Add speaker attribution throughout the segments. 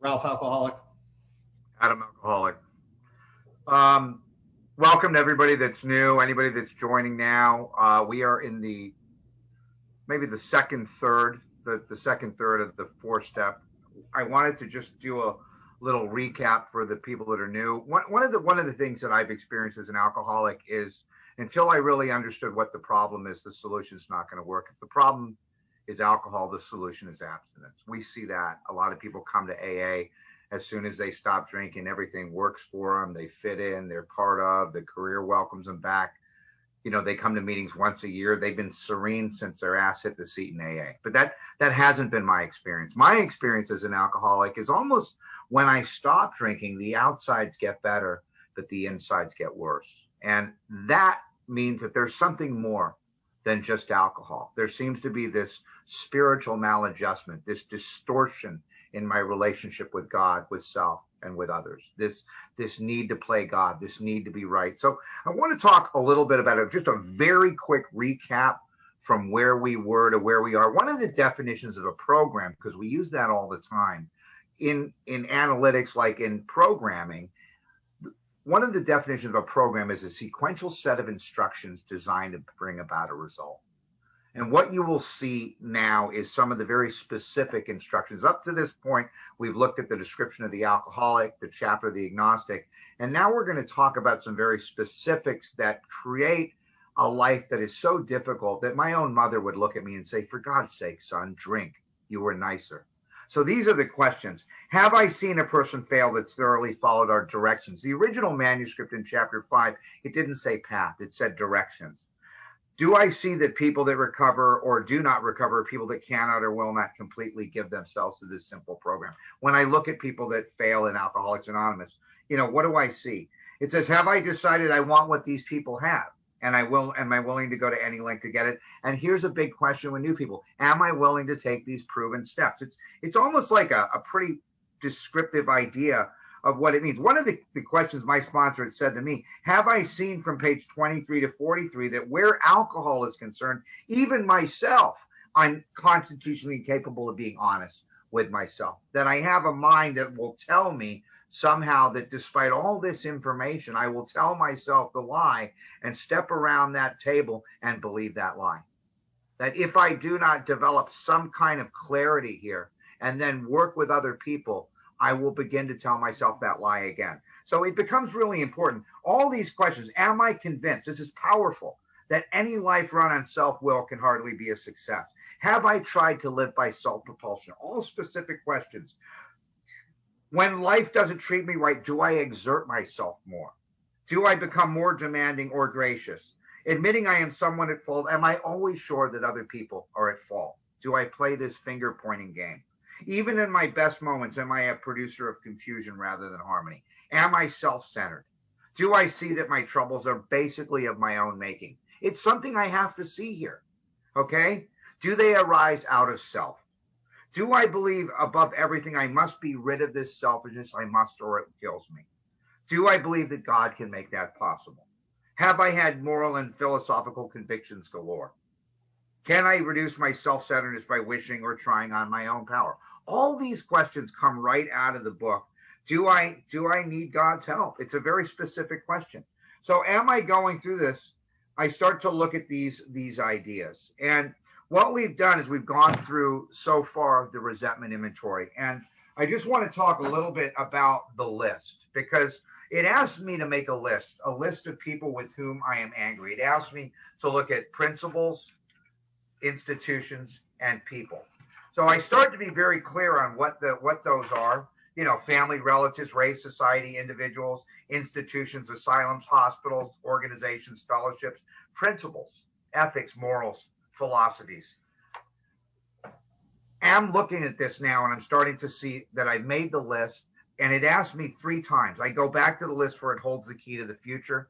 Speaker 1: Ralph Alcoholic.
Speaker 2: Adam Alcoholic. Welcome to everybody that's new, anybody that's joining now. We are in maybe the second third of the 4-step. I wanted to just do a little recap for the people that are new. One of the things that I've experienced as an alcoholic is until I really understood what the problem is, the solution's not going to work. If the problem is alcohol, the solution is abstinence. We see that a lot of people come to AA. As soon as they stop drinking, everything works for them. They fit in, they're part of, the career welcomes them back. You know, they come to meetings once a year. They've been serene since their ass hit the seat in AA. But that hasn't been my experience. My experience as an alcoholic is almost when I stop drinking, the outsides get better, but the insides get worse. And that means that there's something more than just alcohol. There seems to be this spiritual maladjustment, this distortion in my relationship with God, with self, and with others. This need to play God, this need to be right. So I want to talk a little bit about it, just a very quick recap from where we were to where we are. One of the definitions of a program, because we use that all the time in analytics, like in programming, one of the definitions of a program is a sequential set of instructions designed to bring about a result. And what you will see now is some of the very specific instructions. Up to this point, we've looked at the description of the alcoholic, the chapter of the agnostic, and now we're going to talk about some very specifics that create a life that is so difficult that my own mother would look at me and say, for God's sake, son, drink. You were nicer. So these are the questions. Have I seen a person fail that's thoroughly followed our directions? The original manuscript in chapter 5, it didn't say path, it said directions. Do I see that people that recover or do not recover are people that cannot or will not completely give themselves to this simple program? When I look at people that fail in Alcoholics Anonymous, what do I see? It says, have I decided I want what these people have? And am I willing to go to any length to get it? And here's a big question with new people. Am I willing to take these proven steps? It's almost like a pretty descriptive idea of what it means. One of the questions my sponsor had said to me, have I seen from page 23 to 43 that where alcohol is concerned, even myself, I'm constitutionally capable of being honest with myself, that I have a mind that will tell me somehow that despite all this information, I will tell myself the lie and step around that table and believe that lie. That if I do not develop some kind of clarity here and then work with other people, I will begin to tell myself that lie again. So it becomes really important. All these questions, am I convinced, this is powerful, that any life run on self-will can hardly be a success? Have I tried to live by self-propulsion? All specific questions. When life doesn't treat me right, do I exert myself more? Do I become more demanding or gracious? Admitting I am somewhat at fault, am I always sure that other people are at fault? Do I play this finger-pointing game? Even in my best moments, am I a producer of confusion rather than harmony? Am I self-centered? Do I see that my troubles are basically of my own making? It's something I have to see here, okay? Do they arise out of self? Do I believe above everything I must be rid of this selfishness? I must, or it kills me. Do I believe that God can make that possible? Have I had moral and philosophical convictions galore? Can I reduce my self-centeredness by wishing or trying on my own power? All these questions come right out of the book. Do I need God's help? It's a very specific question. So am I going through this? I start to look at these ideas. And what we've done is we've gone through so far the resentment inventory. And I just want to talk a little bit about the list, because it asked me to make a list of people with whom I am angry. It asked me to look at principles, institutions, and people. So I start to be very clear on what those are. Family, relatives, race, society, individuals, institutions, asylums, hospitals, organizations, fellowships, principles, ethics, morals, philosophies. I'm looking at this now and I'm starting to see that I've made the list, and it asked me 3 times. I go back to the list where it holds the key to the future.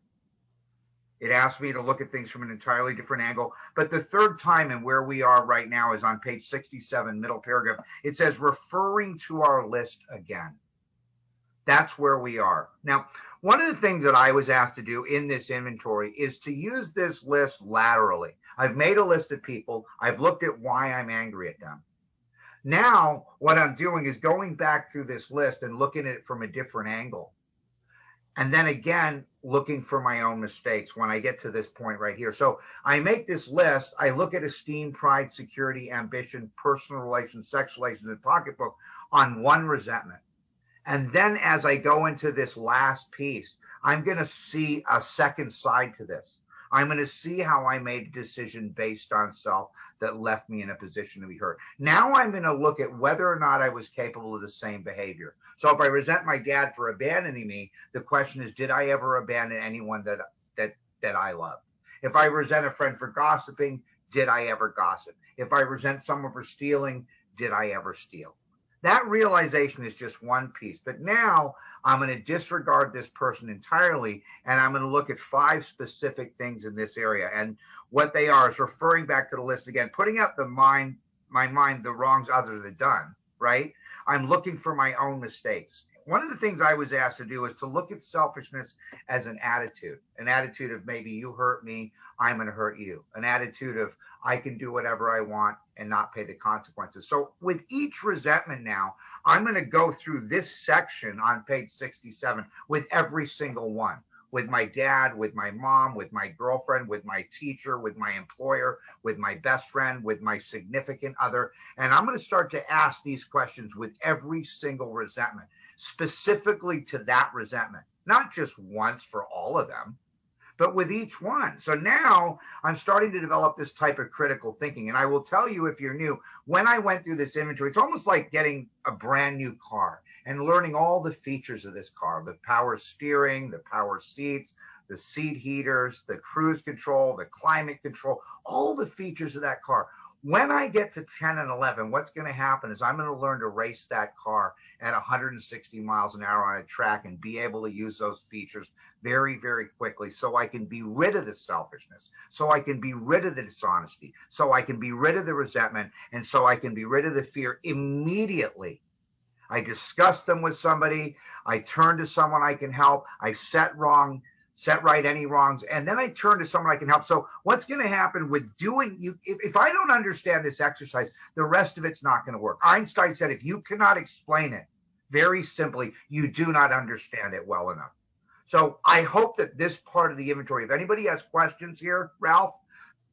Speaker 2: It asked me to look at things from an entirely different angle. But the third time, and where we are right now, is on page 67, middle paragraph. It says, referring to our list again. That's where we are. Now, one of the things that I was asked to do in this inventory is to use this list laterally. I've made a list of people. I've looked at why I'm angry at them. Now, what I'm doing is going back through this list and looking at it from a different angle. And then again, looking for my own mistakes when I get to this point right here. So I make this list. I look at esteem, pride, security, ambition, personal relations, sexual relations, and pocketbook on one resentment. And then as I go into this last piece, I'm going to see a second side to this. I'm going to see how I made a decision based on self that left me in a position to be hurt. Now I'm going to look at whether or not I was capable of the same behavior. So if I resent my dad for abandoning me, the question is, did I ever abandon anyone that I loved? If I resent a friend for gossiping, did I ever gossip? If I resent someone for stealing, did I ever steal? That realization is just one piece. But now I'm going to disregard this person entirely, and I'm going to look at 5 specific things in this area. And what they are is referring back to the list again, putting out my mind, the wrongs others have done, right? I'm looking for my own mistakes. One of the things I was asked to do is to look at selfishness as an attitude of maybe you hurt me, I'm going to hurt you, an attitude of I can do whatever I want and not pay the consequences. So with each resentment now, I'm going to go through this section on page 67 with every single one. With my dad, with my mom, with my girlfriend, with my teacher, with my employer, with my best friend, with my significant other. And I'm going to start to ask these questions with every single resentment, specifically to that resentment, not just once for all of them, but with each one. So now I'm starting to develop this type of critical thinking. And I will tell you, if you're new, when I went through this inventory, it's almost like getting a brand new car and learning all the features of this car, the power steering, the power seats, the seat heaters, the cruise control, the climate control, all the features of that car. When I get to 10 and 11, what's going to happen is I'm going to learn to race that car at 160 miles an hour on a track and be able to use those features very, very quickly, so I can be rid of the selfishness, so I can be rid of the dishonesty, so I can be rid of the resentment, and so I can be rid of the fear immediately. I discuss them with somebody. I turn to someone I can help. I set right any wrongs, and then I turn to someone I can help. So what's going to happen with doing you, if I don't understand this exercise, the rest of it's not going to work. Einstein said, if you cannot explain it very simply, you do not understand it well enough. So I hope that this part of the inventory, if anybody has questions here, Ralph,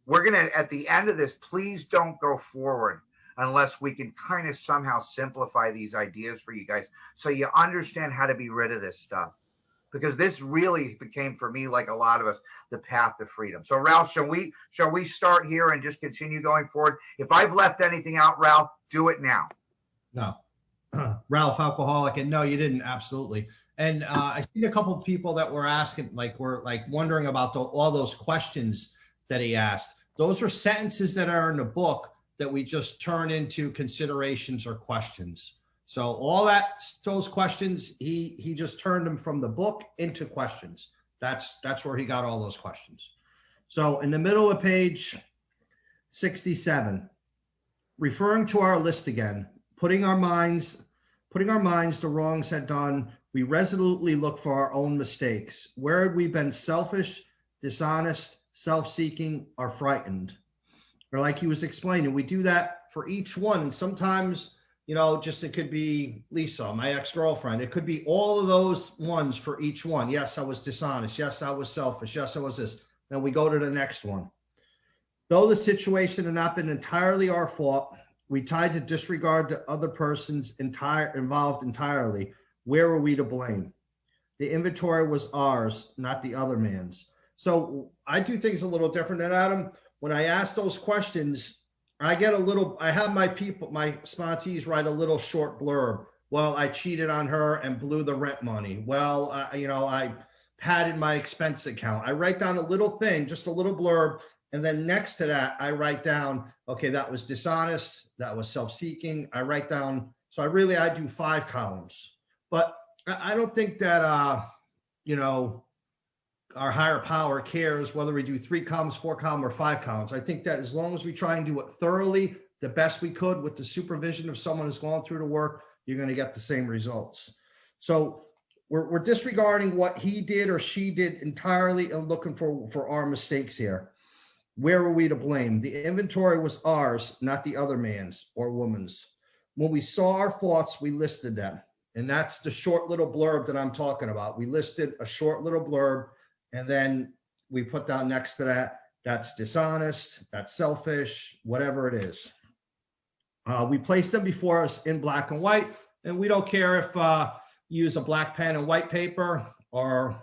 Speaker 2: we're going to, at the end of this, please don't go forward unless we can kind of somehow simplify these ideas for you guys so you understand how to be rid of this stuff. Because this really became, for me, like a lot of us, the path to freedom. So, Ralph, shall we start here and just continue going forward? If I've left anything out, Ralph, do it now.
Speaker 1: No. Ralph, alcoholic, and no, you didn't, absolutely. And I seen a couple of people that were asking, were wondering about all those questions that he asked. Those are sentences that are in the book that we just turn into considerations or questions. So all those questions, he just turned them from the book into questions. That's where he got all those questions. So in the middle of page 67, referring to our list again, putting our minds the wrongs had done, we resolutely look for our own mistakes. Where had we been selfish, dishonest, self-seeking, or frightened? Or like he was explaining, we do that for each one. And sometimes, just it could be Lisa, my ex-girlfriend. It could be all of those ones for each one. Yes, I was dishonest. Yes, I was selfish. Yes, I was this. Then we go to the next one. Though the situation had not been entirely our fault, we tried to disregard the other person's involved entirely. Where were we to blame? The inventory was ours, not the other man's. So I do things a little different than Adam. When I ask those questions, I have my sponsees write a little short blurb. Well, I cheated on her and blew the rent money. Well, I padded my expense account. I write down a little thing, just a little blurb. And then next to that, I write down, okay, that was dishonest. That was self-seeking. I write down, so I do 5 columns. But I don't think that, our higher power cares whether we do 3 columns, 4 columns, or 5 columns. I think that as long as we try and do it thoroughly, the best we could with the supervision of someone who's gone through the work, you're going to get the same results. So we're disregarding what he did or she did entirely and looking for our mistakes here. Where were we to blame? The inventory was ours, not the other man's or woman's. When we saw our thoughts, we listed them. And that's the short little blurb that I'm talking about. We listed a short little blurb, and then we put down next to that, that's dishonest, that's selfish, whatever it is. We place them before us in black and white, and we don't care if you use a black pen and white paper, or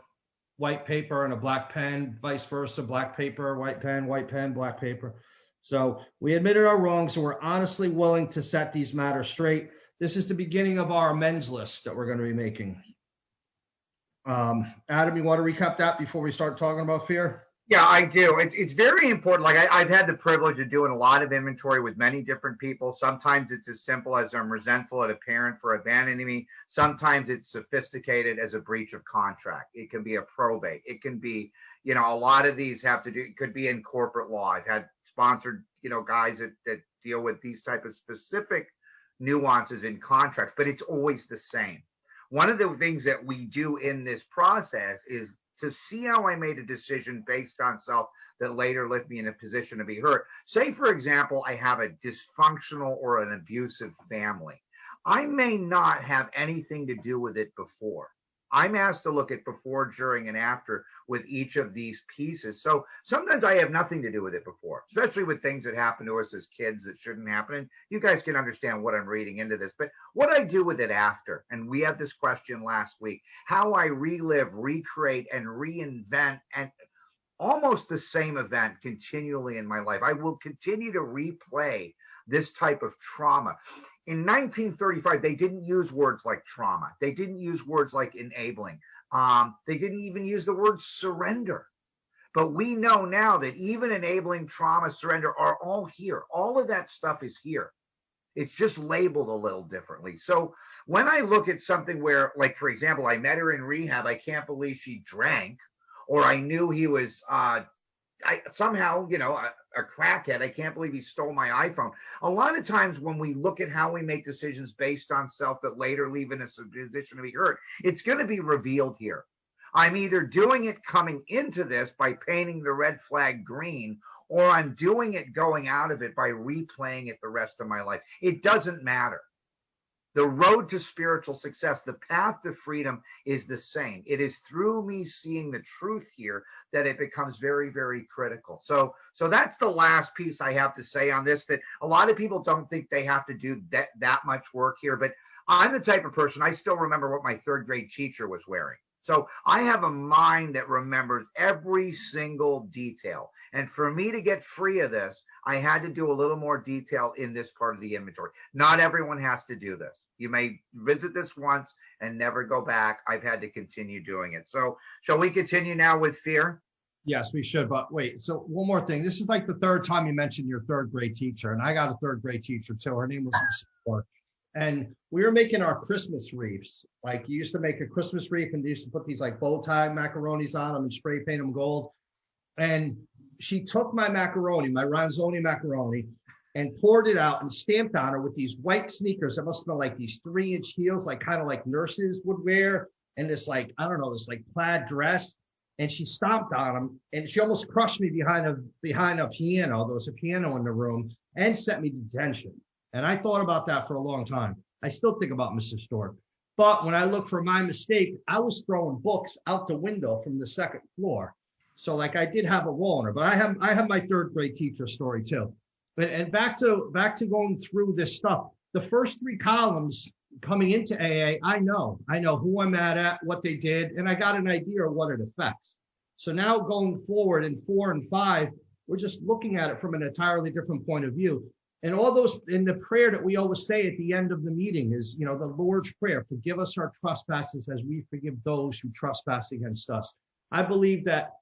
Speaker 1: white paper and a black pen, vice versa, black paper, white pen, black paper. So we admitted our wrongs, and we're honestly willing to set these matters straight. This is the beginning of our amends list that we're going to be making. Adam, you want to recap that before we start talking about fear?
Speaker 2: Yeah, I do. It's very important. Like I've had the privilege of doing a lot of inventory with many different people. Sometimes it's as simple as I'm resentful at a parent for abandoning me. Sometimes it's sophisticated as a breach of contract. It can be a probate. It can be, a lot of these have to do, it could be in corporate law. I've had sponsored, guys that deal with these type of specific nuances in contracts, but it's always the same. One of the things that we do in this process is to see how I made a decision based on self that later left me in a position to be hurt. Say, for example, I have a dysfunctional or an abusive family. I may not have anything to do with it before. I'm asked to look at before, during, and after with each of these pieces. So sometimes I have nothing to do with it before, especially with things that happen to us as kids that shouldn't happen. And you guys can understand what I'm reading into this. But what I do with it after, and we had this question last week, how I relive, recreate, and reinvent and almost the same event continually in my life. I will continue to replay this type of trauma. In 1935, they didn't use words like trauma. They didn't use words like enabling. They didn't even use the word surrender. But we know now that even enabling, trauma, surrender are all here. All of that stuff is here. It's just labeled a little differently. So when I look at something where, like, for example, I met her in rehab, I can't believe she drank, or I knew he was somehow, a crackhead. I can't believe he stole my iPhone. A lot of times when we look at how we make decisions based on self that later leave in a position to be hurt, it's going to be revealed here. I'm either doing it coming into this by painting the red flag green, or I'm doing it going out of it by replaying it the rest of my life. It doesn't matter. The road to spiritual success, the path to freedom is the same. It is through me seeing the truth here that it becomes very, very critical. So that's the last piece I have to say on this, that a lot of people don't think they have to do that much work here. But I'm the type of person, I still remember what my third grade teacher was wearing. So I have a mind that remembers every single detail. And for me to get free of this, I had to do a little more detail in this part of the inventory. Not everyone has to do this. You may visit this once and never go back. I've had to continue doing it. So shall we continue now with fear?
Speaker 1: Yes, we should. But wait, so one more thing. This is like the third time you mentioned your third grade teacher. And I got a third grade teacher too. Her name was Miss Moore. And we were making our Christmas wreaths. Like, you used to make a Christmas wreath and you used to put these like bow tie macaronis on them and spray paint them gold. And she took my macaroni, my Ronzoni macaroni, and poured it out and stamped on her with these white sneakers that must have been like these 3-inch heels, like kind of like nurses would wear, and this like, I don't know, this like plaid dress. And she stomped on them, and she almost crushed me behind a piano. There was a piano in the room, and sent me to detention. And I thought about that for a long time. I still think about Mrs. Stork. But when I look for my mistake, I was throwing books out the window from the second floor. So like, I did have a role in her, but I have my third grade teacher story too. And back to going through this stuff. The first 3 columns coming into AA, I know who I'm mad at, what they did, and I got an idea of what it affects. So now going forward in 4 and 5, we're just looking at it from an entirely different point of view. And all those in the prayer that we always say at the end of the meeting is, the Lord's Prayer, forgive us our trespasses as we forgive those who trespass against us. I believe that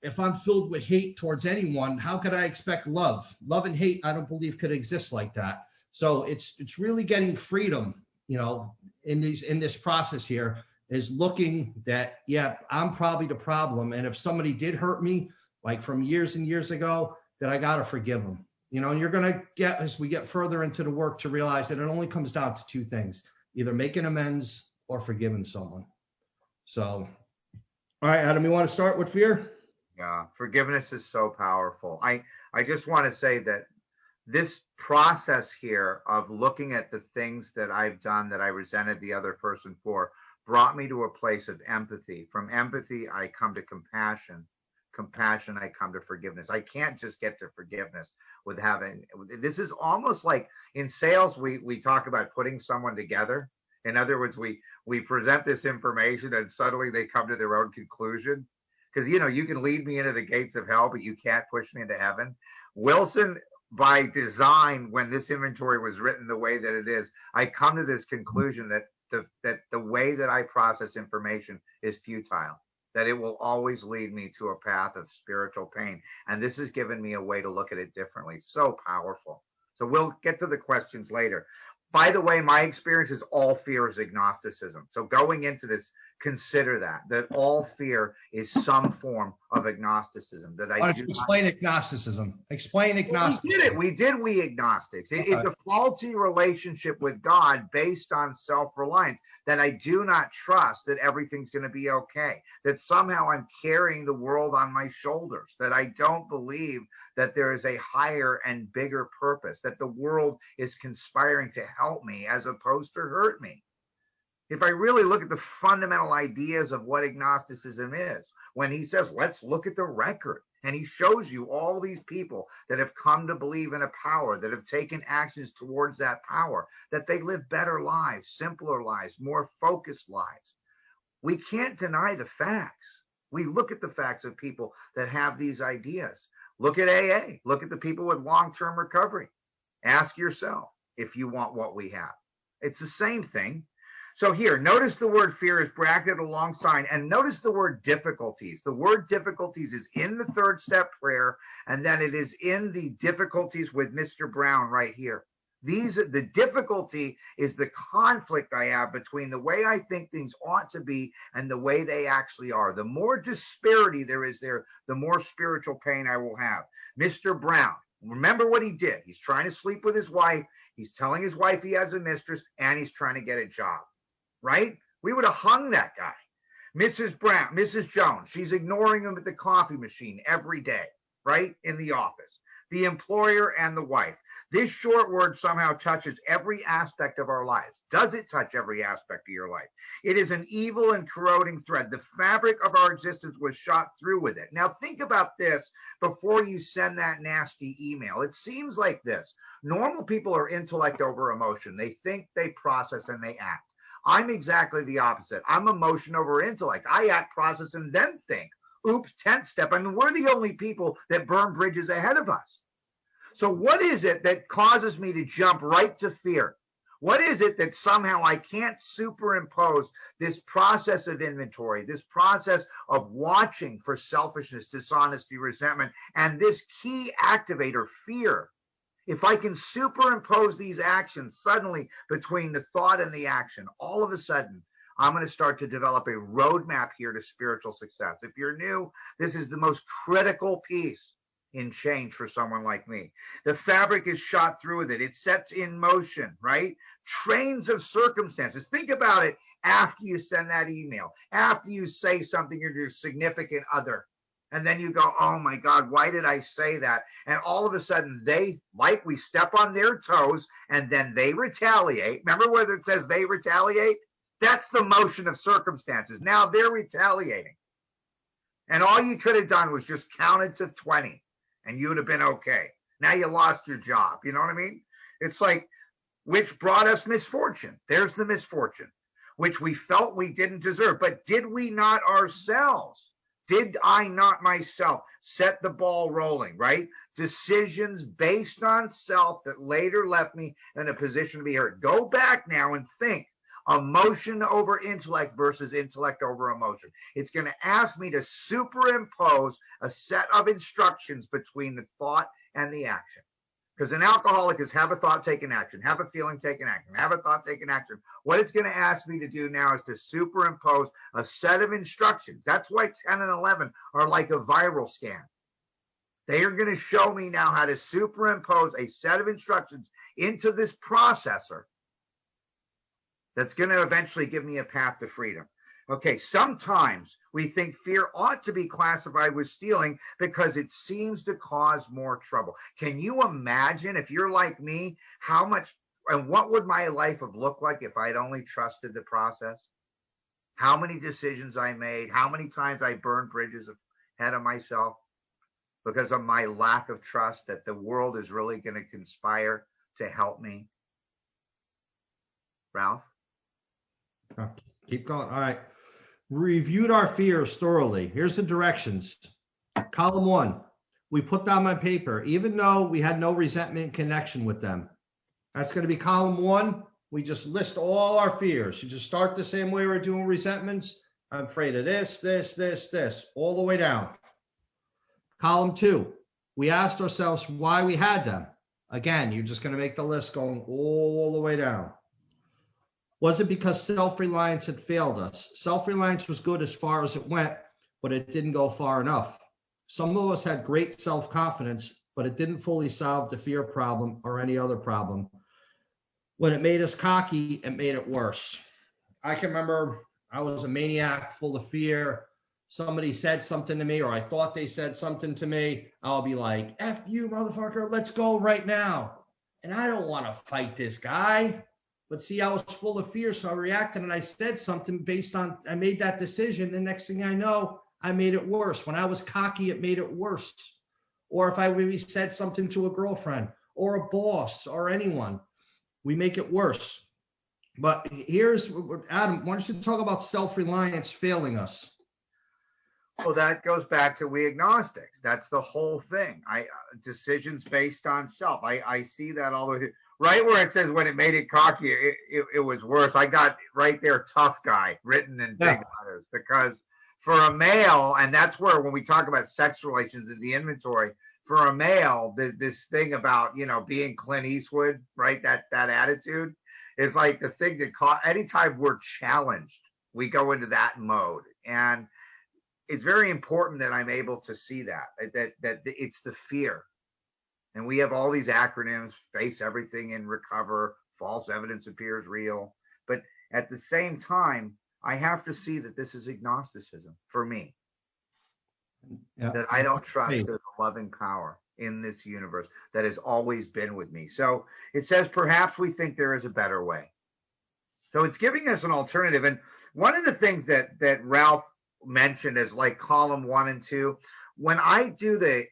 Speaker 1: if I'm filled with hate towards anyone, how could I expect love? Love and hate, I don't believe could exist like that. So it's really getting freedom, in this process here, is looking that, yeah, I'm probably the problem. And if somebody did hurt me, like from years and years ago, that I got to forgive them. And you're going to get, as we get further into the work, to realize that it only comes down to 2 things, either making amends or forgiving someone. So, all right, Adam, you want to start with fear?
Speaker 2: Yeah, forgiveness is so powerful. I just want to say that this process here of looking at the things that I've done that I resented the other person for brought me to a place of empathy. From empathy, I come to compassion. Compassion, I come to forgiveness. I can't just get to forgiveness with having, this is almost like in sales, we talk about putting someone together. In other words, we present this information and suddenly they come to their own conclusion. Because, you know, you can lead me into the gates of hell, but you can't push me into heaven. Wilson, by design, when this inventory was written the way that it is, I come to this conclusion that the way that I process information is futile, that it will always lead me to a path of spiritual pain. And this has given me a way to look at it differently. So powerful. So we'll get to the questions later. By the way, my experience is all fear is agnosticism. So going into this, consider that all fear is some form of agnosticism. That I do
Speaker 1: explain agnosticism. Explain agnosticism.
Speaker 2: We did. We agnostics. It's a faulty relationship with God based on self-reliance. That I do not trust that everything's going to be okay. That somehow I'm carrying the world on my shoulders. That I don't believe that there is a higher and bigger purpose. That the world is conspiring to help me as opposed to hurt me. If I really look at the fundamental ideas of what agnosticism is, when he says, let's look at the record, and he shows you all these people that have come to believe in a power, that have taken actions towards that power, that they live better lives, simpler lives, more focused lives. We can't deny the facts. We look at the facts of people that have these ideas. Look at AA. Look at the people with long-term recovery. Ask yourself if you want what we have. It's the same thing. So here, notice the word fear is bracketed alongside, and notice the word difficulties. The word difficulties is in the third step prayer, and then it is in the difficulties with Mr. Brown right here. The difficulty is the conflict I have between the way I think things ought to be and the way they actually are. The more disparity there is there, the more spiritual pain I will have. Mr. Brown, remember what he did. He's trying to sleep with his wife. He's telling his wife he has a mistress, and he's trying to get a job. Right? We would have hung that guy. Mrs. Jones, she's ignoring him at the coffee machine every day, right? In the office. The employer and the wife. This short word somehow touches every aspect of our lives. Does it touch every aspect of your life? It is an evil and corroding thread. The fabric of our existence was shot through with it. Now think about this before you send that nasty email. It seems like this. Normal people are intellect over emotion. They think, they process, and they act. I'm exactly the opposite. I'm emotion over intellect. I act, process, and then think. Oops, 10th step. I mean, we're the only people that burn bridges ahead of us. So what is it that causes me to jump right to fear? What is it that somehow I can't superimpose this process of inventory, this process of watching for selfishness, dishonesty, resentment, and this key activator, fear? If I can superimpose these actions suddenly between the thought and the action, all of a sudden, I'm going to start to develop a roadmap here to spiritual success. If you're new, this is the most critical piece in change for someone like me. The fabric is shot through with it. It sets in motion, right? Trains of circumstances. Think about it after you send that email, after you say something to your significant other. And then you go, oh my God, why did I say that? And all of a sudden we step on their toes and then they retaliate. Remember where it says they retaliate? That's the motion of circumstances. Now they're retaliating. And all you could have done was just counted to 20 and you would have been okay. Now you lost your job. You know what I mean? It's like, which brought us misfortune. There's the misfortune, which we felt we didn't deserve. But did we not ourselves? Did I not myself set the ball rolling, right? Decisions based on self that later left me in a position to be hurt. Go back now and think emotion over intellect versus intellect over emotion. It's going to ask me to superimpose a set of instructions between the thought and the action. Because an alcoholic is have a thought, take an action, have a feeling, take an action, have a thought, take an action. What it's going to ask me to do now is to superimpose a set of instructions. That's why 10 and 11 are like a viral scan. They are going to show me now how to superimpose a set of instructions into this processor that's going to eventually give me a path to freedom. Okay, sometimes we think fear ought to be classified with stealing because it seems to cause more trouble. Can you imagine, if you're like me, how much and what would my life have looked like if I'd only trusted the process? How many decisions I made, how many times I burned bridges ahead of myself because of my lack of trust that the world is really going to conspire to help me. Ralph?
Speaker 1: Keep going. All right. Reviewed our fears thoroughly. Here's the directions. Column 1, we put down on paper, even though we had no resentment connection with them. That's going to be column 1. We just list all our fears. You just start the same way we're doing resentments. I'm afraid of this, all the way down. Column 2, we asked ourselves why we had them. Again, you're just going to make the list going all the way down. Was it because self-reliance had failed us? Self-reliance was good as far as it went, but it didn't go far enough. Some of us had great self-confidence, but it didn't fully solve the fear problem or any other problem. When it made us cocky, it made it worse. I can remember I was a maniac full of fear. Somebody said something to me, or I thought they said something to me. I'll be like, F you, motherfucker, let's go right now. And I don't want to fight this guy. But see, I was full of fear, so I reacted and I said something based on, I made that decision. The next thing I know, I made it worse. When I was cocky, it made it worse. Or if I maybe said something to a girlfriend or a boss or anyone, we make it worse. But here's, Adam, why don't you talk about self-reliance failing us?
Speaker 2: Well, that goes back to we agnostics. That's the whole thing. Decisions based on self. I see that all the way. Right where it says when it made it cocky, it was worse. I got right there, tough guy, written in big letters, because for a male, and that's where when we talk about sex relations in the inventory, for a male, this thing about, being Clint Eastwood, right? That attitude is like the thing that anytime we're challenged, we go into that mode. And it's very important that I'm able to see that it's the fear. And we have all these acronyms: face everything and recover, false evidence appears real. But at the same time, I have to see that this is agnosticism for me. Yeah. That I don't trust there's a loving power in this universe that has always been with me. So it says perhaps we think there is a better way. So it's giving us an alternative. And one of the things that Ralph mentioned is like column 1 and 2. When I do the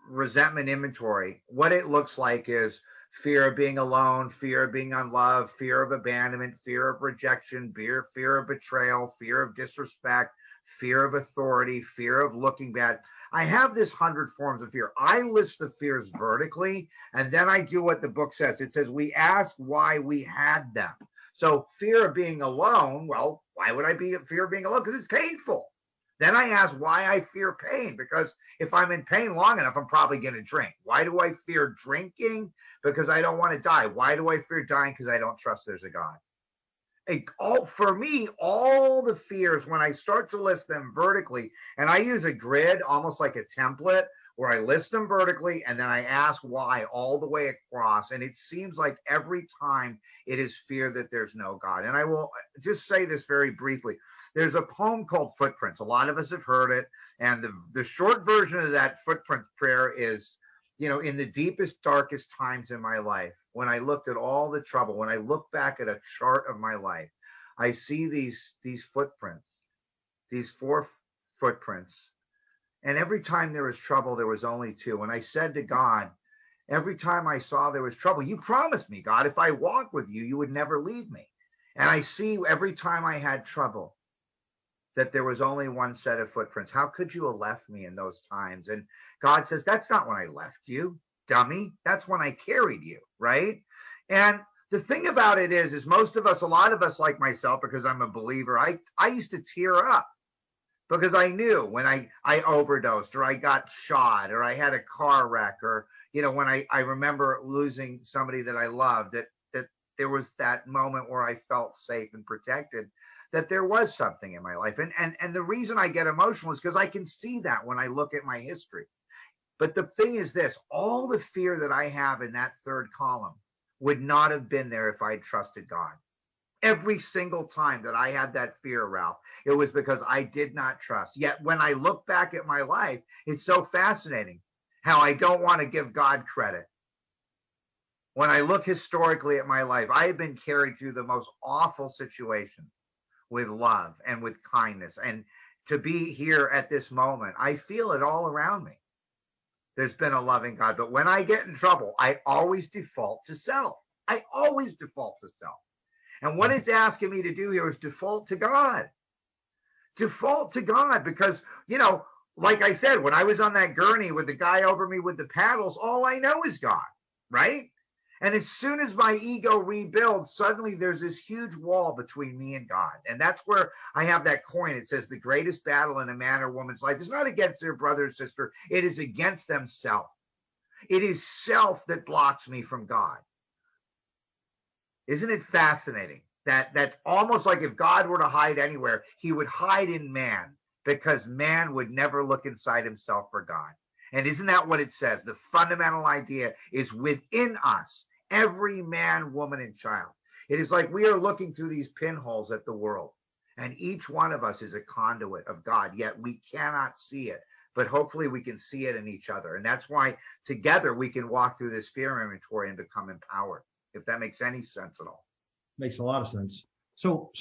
Speaker 2: resentment inventory, what it looks like is fear of being alone, fear of being unloved, fear of abandonment, fear of rejection, fear of betrayal, fear of disrespect, fear of authority, fear of looking bad. I have this 100 forms of fear. I list the fears vertically, and then I do what the book says. It says we ask why we had them. So fear of being alone, well, why would I be fear of being alone? Because it's painful. Then I ask why I fear pain, because if I'm in pain long enough, I'm probably going to drink. Why do I fear drinking? Because I don't want to die. Why do I fear dying? Because I don't trust there's a God. For me, all the fears, when I start to list them vertically, and I use a grid, almost like a template, where I list them vertically and then I ask why all the way across. And it seems like every time it is fear that there's no God. And I will just say this very briefly. There's a poem called Footprints. A lot of us have heard it. And the short version of that Footprints prayer is, in the deepest, darkest times in my life, when I looked at all the trouble, when I look back at a chart of my life, I see these footprints, these 4 footprints. And every time there was trouble, there was only 2. And I said to God, every time I saw there was trouble, you promised me, God, if I walk with you, you would never leave me. And I see every time I had trouble that there was only one set of footprints. How could you have left me in those times? And God says, that's not when I left you, dummy. That's when I carried you, right? And the thing about it is most of us, a lot of us like myself, because I'm a believer, I used to tear up because I knew when I overdosed or I got shot or I had a car wreck or, when I remember losing somebody that I loved, that there was that moment where I felt safe and protected, that there was something in my life. And the reason I get emotional is because I can see that when I look at my history. But the thing is this, all the fear that I have in that third column would not have been there if I had trusted God. Every single time that I had that fear, Ralph, it was because I did not trust. Yet when I look back at my life, it's so fascinating how I don't want to give God credit. When I look historically at my life, I have been carried through the most awful situations with love and with kindness. And to be here at this moment, I feel it all around me. There's been a loving God. But when I get in trouble, I always default to self. I always default to self. And what it's asking me to do here is default to God. Default to God because, like I said, when I was on that gurney with the guy over me with the paddles, all I know is God, right? And as soon as my ego rebuilds, suddenly there's this huge wall between me and God. And that's where I have that coin. It says the greatest battle in a man or woman's life is not against their brother or sister. It is against themselves. It is self that blocks me from God. Isn't it fascinating? That's almost like if God were to hide anywhere, he would hide in man because man would never look inside himself for God. And isn't that what it says? The fundamental idea is within us, every man, woman, and child. It is like we are looking through these pinholes at the world, and each one of us is a conduit of God, yet we cannot see it. But hopefully we can see it in each other. And that's why together we can walk through this fear inventory and become empowered, if that makes any sense at all.
Speaker 1: Makes a lot of sense. So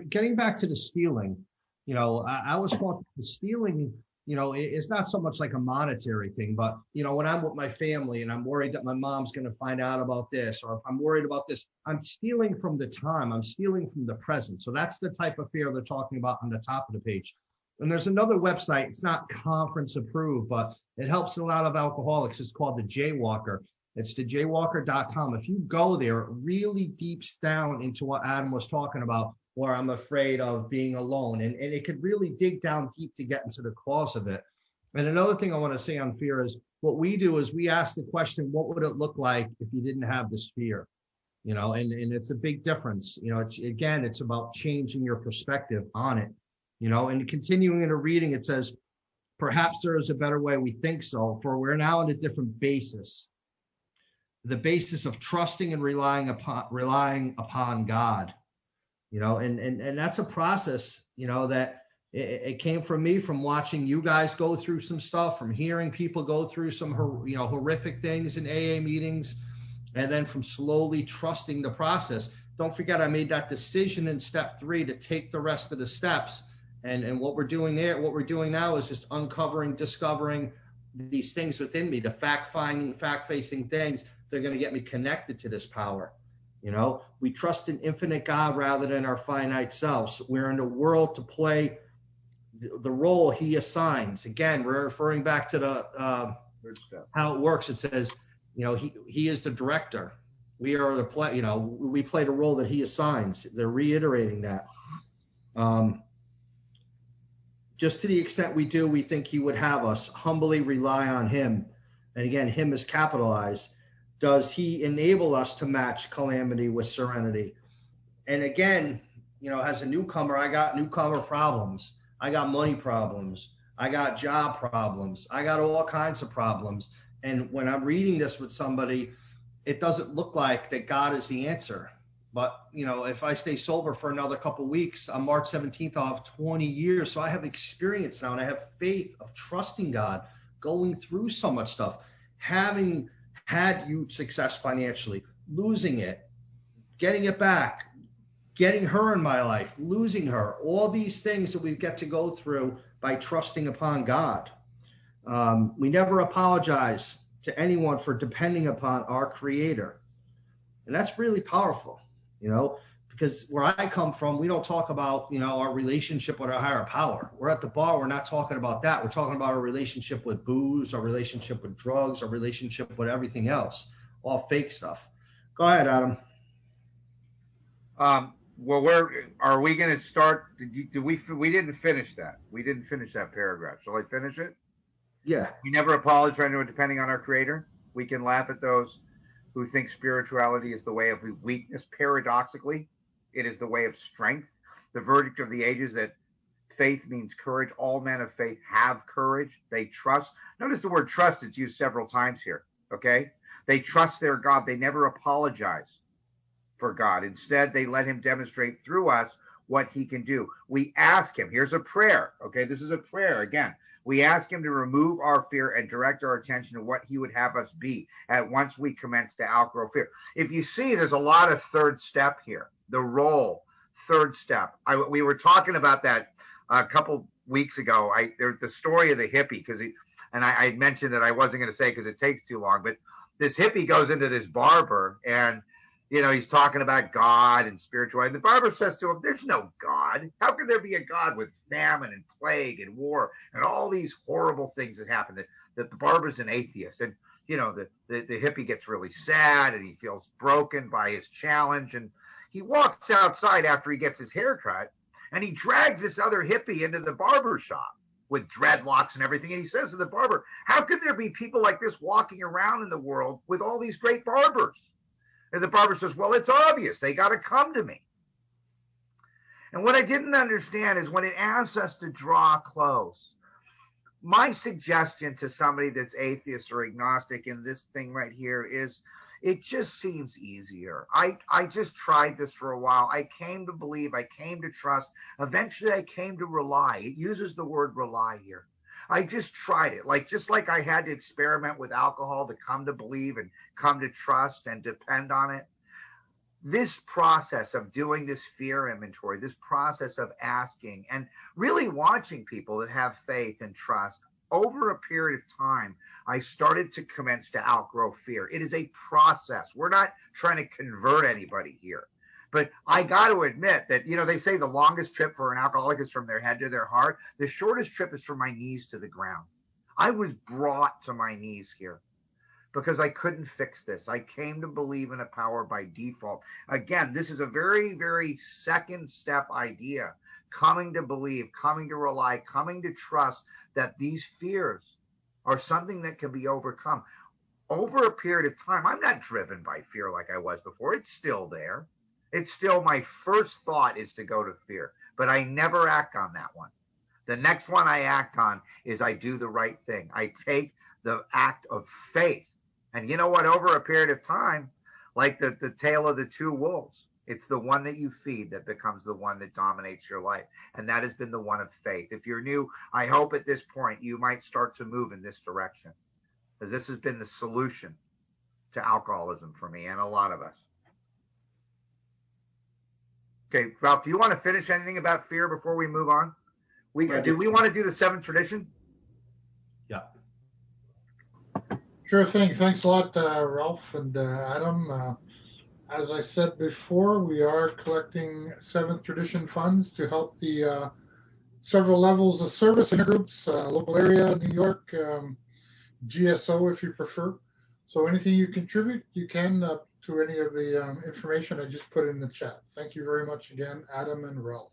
Speaker 1: getting back to the stealing, I was taught the stealing, it's not so much like a monetary thing, but, when I'm with my family and I'm worried that my mom's going to find out about this, or if I'm worried about this, I'm stealing from the time, I'm stealing from the present. So that's the type of fear they're talking about on the top of the page. And there's another website, it's not conference approved, but it helps a lot of alcoholics. It's called the Jaywalker. It's the jaywalker.com. If you go there, it really deeps down into what Adam was talking about, where I'm afraid of being alone. And it could really dig down deep to get into the cause of it. And another thing I want to say on fear is what we do is we ask the question, what would it look like if you didn't have this fear? And it's a big difference. It's about changing your perspective on it, and continuing in a reading, it says, perhaps there is a better way. We think so, for we're now on a different basis. The basis of trusting and relying upon God, and that's a process, that it came from me, from watching you guys go through some stuff, from hearing people go through some, horrific things in AA meetings, and then from slowly trusting the process. Don't forget, I made that decision in step 3 to take the rest of the steps. And what we're doing now is just discovering these things within me, the fact-facing things. They're going to get me connected to this power. We trust an infinite God rather than our finite selves. We're in the world to play the role he assigns. Again, we're referring back to the how it works. It says, he is the director. We are the play. We play the role that he assigns. They're reiterating that. Just to the extent we do, we think he would have us humbly rely on him. And again, him is capitalized. Does he enable us to match calamity with serenity? And again, as a newcomer, I got newcomer problems. I got money problems. I got job problems. I got all kinds of problems. And when I'm reading this with somebody, it doesn't look like that God is the answer. But, if I stay sober for another couple of weeks, on March 17th, I'll have 20 years. So I have experience now, and I have faith of trusting God, going through so much stuff, having had huge success financially, losing it, getting it back, getting her in my life, losing her, all these things that we get to go through by trusting upon God. We never apologize to anyone for depending upon our Creator. And that's really powerful, because where I come from, we don't talk about, our relationship with our higher power. We're at the bar. We're not talking about that. We're talking about our relationship with booze, our relationship with drugs, our relationship with everything else, all fake stuff. Go ahead, Adam.
Speaker 2: Well, are we going to start? We didn't finish that. We didn't finish that paragraph. Shall I finish it?
Speaker 1: Yeah.
Speaker 2: We never apologize for anyone depending on our Creator. We can laugh at those who think spirituality is the way of weakness. Paradoxically, it is the way of strength. The verdict of the ages that faith means courage. All men of faith have courage. They trust. Notice the word trust, it's used several times here, okay? They trust their God. They never apologize for God. Instead, they let him demonstrate through us what he can do. We ask him, here's a prayer. Okay, this is a prayer again. We ask him to remove our fear and direct our attention to what he would have us be at once we commence to outgrow fear. If you see, there's a lot of third step here. The role, third step. We were talking about that a couple weeks ago. There's the story of the hippie, I mentioned that I wasn't going to say because it takes too long, but this hippie goes into this barber and he's talking about God and spirituality. And the barber says to him, there's no God. How can there be a God with famine and plague and war and all these horrible things that happen? That the barber's an atheist. And, the hippie gets really sad and he feels broken by his challenge. And he walks outside after he gets his hair cut and he drags this other hippie into the barber shop with dreadlocks and everything. And he says to the barber, how can there be people like this walking around in the world with all these great barbers? And the barber says, well, it's obvious. They got to come to me. And what I didn't understand is when it asks us to draw close, my suggestion to somebody that's atheist or agnostic in this thing right here is it just seems easier. I just tried this for a while. I came to believe. I came to trust. Eventually, I came to rely. It uses the word rely here. I just tried it. Just like I had to experiment with alcohol to come to believe and come to trust and depend on it. This process of doing this fear inventory, this process of asking and really watching people that have faith and trust over a period of time, I started to commence to outgrow fear. It is a process. We're not trying to convert anybody here. But I got to admit that, they say the longest trip for an alcoholic is from their head to their heart. The shortest trip is from my knees to the ground. I was brought to my knees here because I couldn't fix this. I came to believe in a power by default. Again, this is a very, very second step idea. Coming to believe, coming to rely, coming to trust that these fears are something that can be overcome. Over a period of time, I'm not driven by fear like I was before. It's still there. It's still my first thought is to go to fear, but I never act on that one. The next one I act on is I do the right thing. I take the act of faith. And you know what? Over a period of time, like the tale of the two wolves, it's the one that you feed that becomes the one that dominates your life. And that has been the one of faith. If you're new, I hope at this point you might start to move in this direction, because this has been the solution to alcoholism for me and a lot of us. Okay, Ralph, do you want to finish anything about fear before we move on? Do we want to do the seventh tradition?
Speaker 1: Yeah.
Speaker 3: Sure thing. Thanks a lot, Ralph and Adam. As I said before, we are collecting seventh tradition funds to help the several levels of service intergroups, local area, New York, GSO if you prefer. So anything you contribute, you can to any of the information I just put in the chat. Thank you very much again, Adam and Ralph.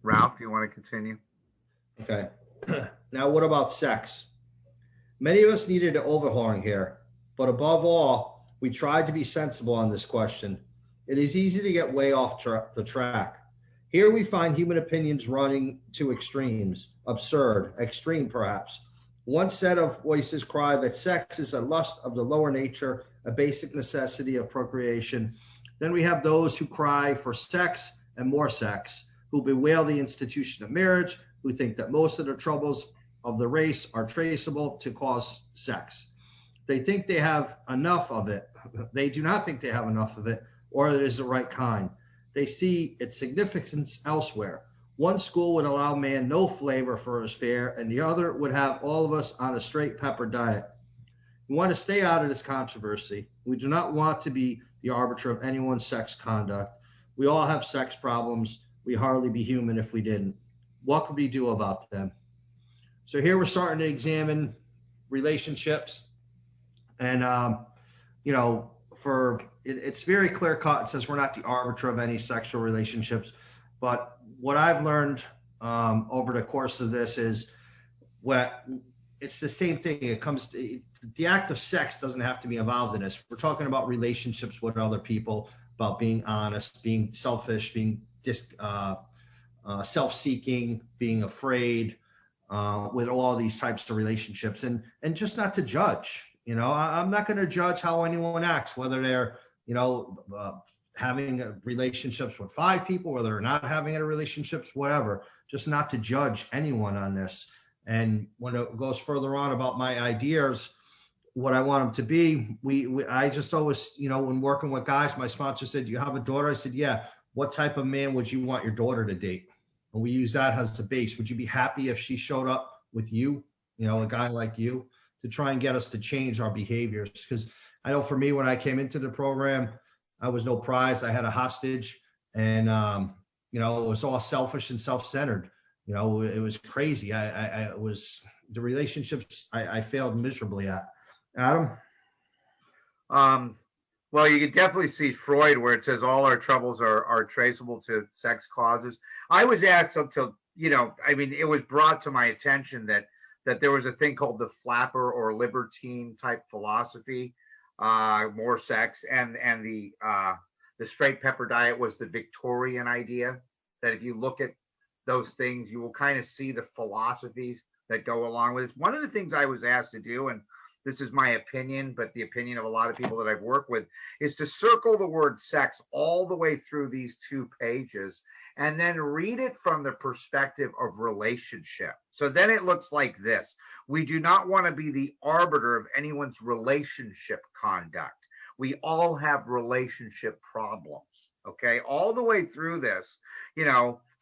Speaker 2: Ralph, do you want to continue?
Speaker 1: Okay. Now, what about sex? Many of us needed an overhauling here, but above all, we tried to be sensible on this question. It is easy to get way off the track. Here we find human opinions running to extremes, absurd, extreme perhaps. One set of voices cry that sex is a lust of the lower nature, a basic necessity of procreation. Then we have those who cry for sex and more sex, who bewail the institution of marriage, who think that most of the troubles of the race are traceable to cause sex. They think they have enough of it. They do not think they have enough of it, or it is the right kind. They see its significance elsewhere. One school would allow man no flavor for his fare, and the other would have all of us on a straight pepper diet. We want to stay out of this controversy. We do not want to be the arbiter of anyone's sex conduct. We all have sex problems. We'd hardly be human if we didn't. What could we do about them? So here we're starting to examine relationships, and it's very clear cut. It says we're not the arbiter of any sexual relationships, but what I've learned over the course of this is it's the same thing. The act of sex doesn't have to be involved in this. We're talking about relationships with other people, about being honest, being selfish, being self-seeking, being afraid, with all these types of relationships, and just not to judge. I'm not going to judge how anyone acts, whether they're, having relationships with 5 people, whether they're not having any relationships, whatever, just not to judge anyone on this. And when it goes further on about my ideas, what I want them to be, I just always, when working with guys, my sponsor said, "Do you have a daughter?" I said, "Yeah." "What type of man would you want your daughter to date?" And we use that as a base. Would you be happy if she showed up with you, a guy like you, to try and get us to change our behaviors? Because I know for me, when I came into the program, I was no prize. I had a hostage, and it was all selfish and self-centered. It was crazy. I was the relationships I failed miserably at. Adam?
Speaker 2: Well, you can definitely see Freud where it says all our troubles are traceable to sex causes. I was asked until, it was brought to my attention that there was a thing called the flapper or libertine type philosophy, more sex, and the straight pepper diet was the Victorian idea, that if you look at those things, you will kind of see the philosophies that go along with it. One of the things I was asked to do, and this is my opinion, but the opinion of a lot of people that I've worked with, is to circle the word sex all the way through these 2 pages and then read it from the perspective of relationship. So then it looks like this. We do not want to be the arbiter of anyone's relationship conduct. We all have relationship problems, okay? All the way through this,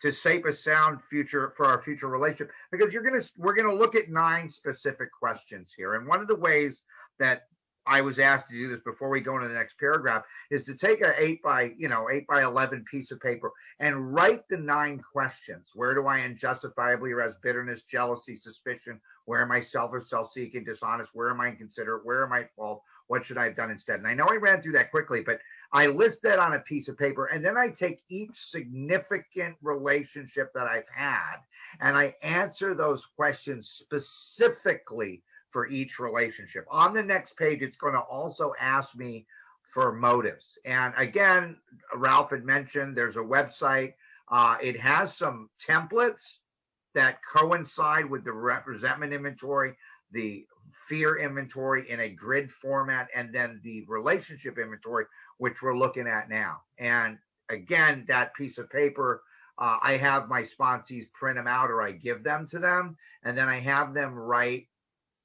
Speaker 2: to shape a sound future for our future relationship, because we're gonna look at 9 specific questions here. And one of the ways that I was asked to do this before we go into the next paragraph is to take an 8 by 11 piece of paper and write the 9 questions. Where do I unjustifiably arouse bitterness, jealousy, suspicion? Where am I selfish, self-seeking, dishonest? Where am I inconsiderate? Where am I at fault? What should I have done instead? And I know I ran through that quickly, but I list that on a piece of paper, and then I take each significant relationship that I've had and I answer those questions specifically for each relationship. On the next page, it's going to also ask me for motives. And again, Ralph had mentioned there's a website. It has some templates that coincide with the resentment inventory, the fear inventory in a grid format, and then the relationship inventory, which we're looking at now. And again, that piece of paper, I have my sponsees print them out or I give them to them, and then I have them write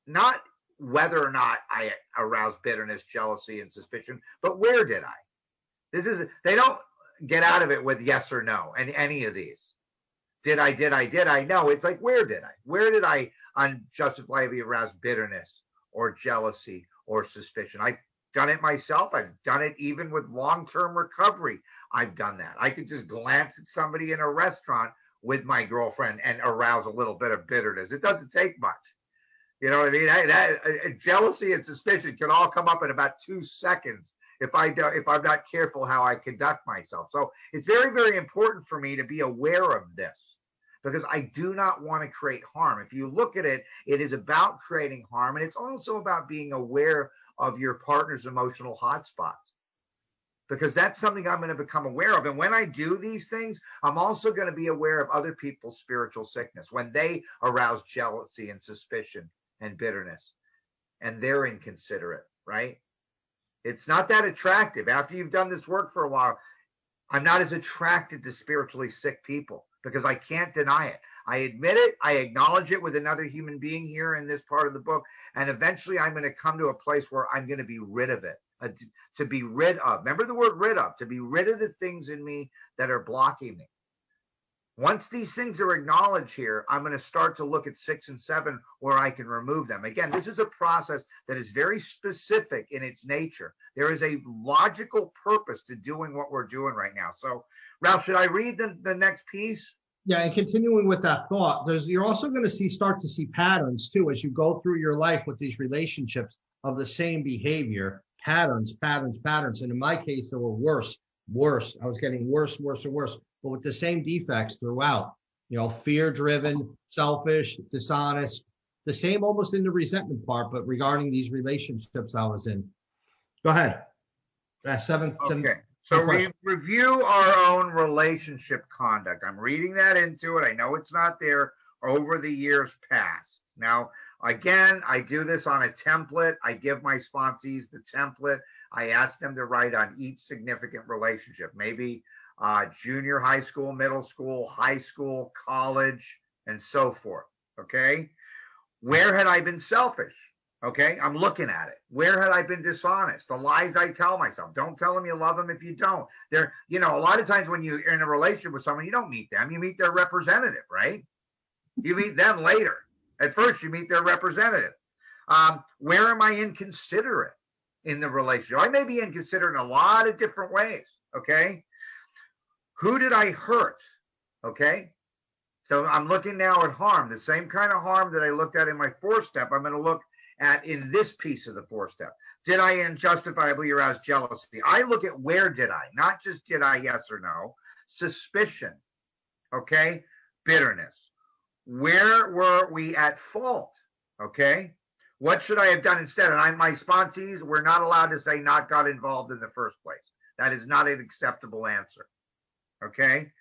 Speaker 2: not whether or not I arouse bitterness, jealousy, and suspicion, but where did I? They don't get out of it with yes or no in any of these. Did I? No, it's like, where did I? Where did I unjustifiably arouse bitterness or jealousy or suspicion? I've done it myself. I've done it even with long-term recovery. I've done that. I could just glance at somebody in a restaurant with my girlfriend and arouse a little bit of bitterness. It doesn't take much. You know what I mean? Jealousy and suspicion can all come up in about 2 seconds if I'm not careful how I conduct myself. So it's very, very important for me to be aware of this, because I do not want to create harm. If you look at it, it is about creating harm, and it's also about being aware of your partner's emotional hotspots, because that's something I'm going to become aware of. And when I do these things, I'm also going to be aware of other people's spiritual sickness when they arouse jealousy and suspicion and bitterness, and they're inconsiderate, right? It's not that attractive. After you've done this work for a while, I'm not as attracted to spiritually sick people because I can't deny it. I admit it. I acknowledge it with another human being here in this part of the book. And eventually I'm going to come to a place where I'm going to be rid of it, to be rid of. Remember the word rid of, to be rid of the things in me that are blocking me. Once these things are acknowledged here, I'm going to start to look at 6 and 7 where I can remove them. Again, this is a process that is very specific in its nature. There is a logical purpose to doing what we're doing right now. So, Ralph, should I read the next piece?
Speaker 1: Yeah, and continuing with that thought, you're also going to start to see patterns too as you go through your life with these relationships of the same behavior, patterns. And in my case, they were worse. I was getting worse and worse, but with the same defects throughout. Fear-driven, selfish, dishonest, the same almost in the resentment part, but regarding these relationships I was in. Go ahead. 7.
Speaker 2: Okay. So we review our own relationship conduct. I'm reading that into it. I know it's not there. over the years past. Now, again, I do this on a template. I give my sponsees the template. I ask them to write on each significant relationship, maybe junior high school, middle school, high school, college, and so forth. Okay. Where had I been selfish? Okay. I'm looking at it. Where had I been dishonest? The lies I tell myself. Don't tell them you love them if you don't. They're, a lot of times when you're in a relationship with someone, you don't meet them. You meet their representative, right? You meet them later. At first, you meet their representative. Where am I inconsiderate in the relationship? I may be inconsiderate in a lot of different ways. Okay. Who did I hurt? Okay. So I'm looking now at harm, the same kind of harm that I looked at in my 4-step. I'm going to look at in this piece of the 4-step. Did I unjustifiably arouse jealousy? I look at where did I, not just did I, yes or no. Suspicion. Okay. Bitterness. Where were we at fault? Okay. What should I have done instead? And my sponsees were not allowed to say not got involved in the first place. That is not an acceptable answer. Okay.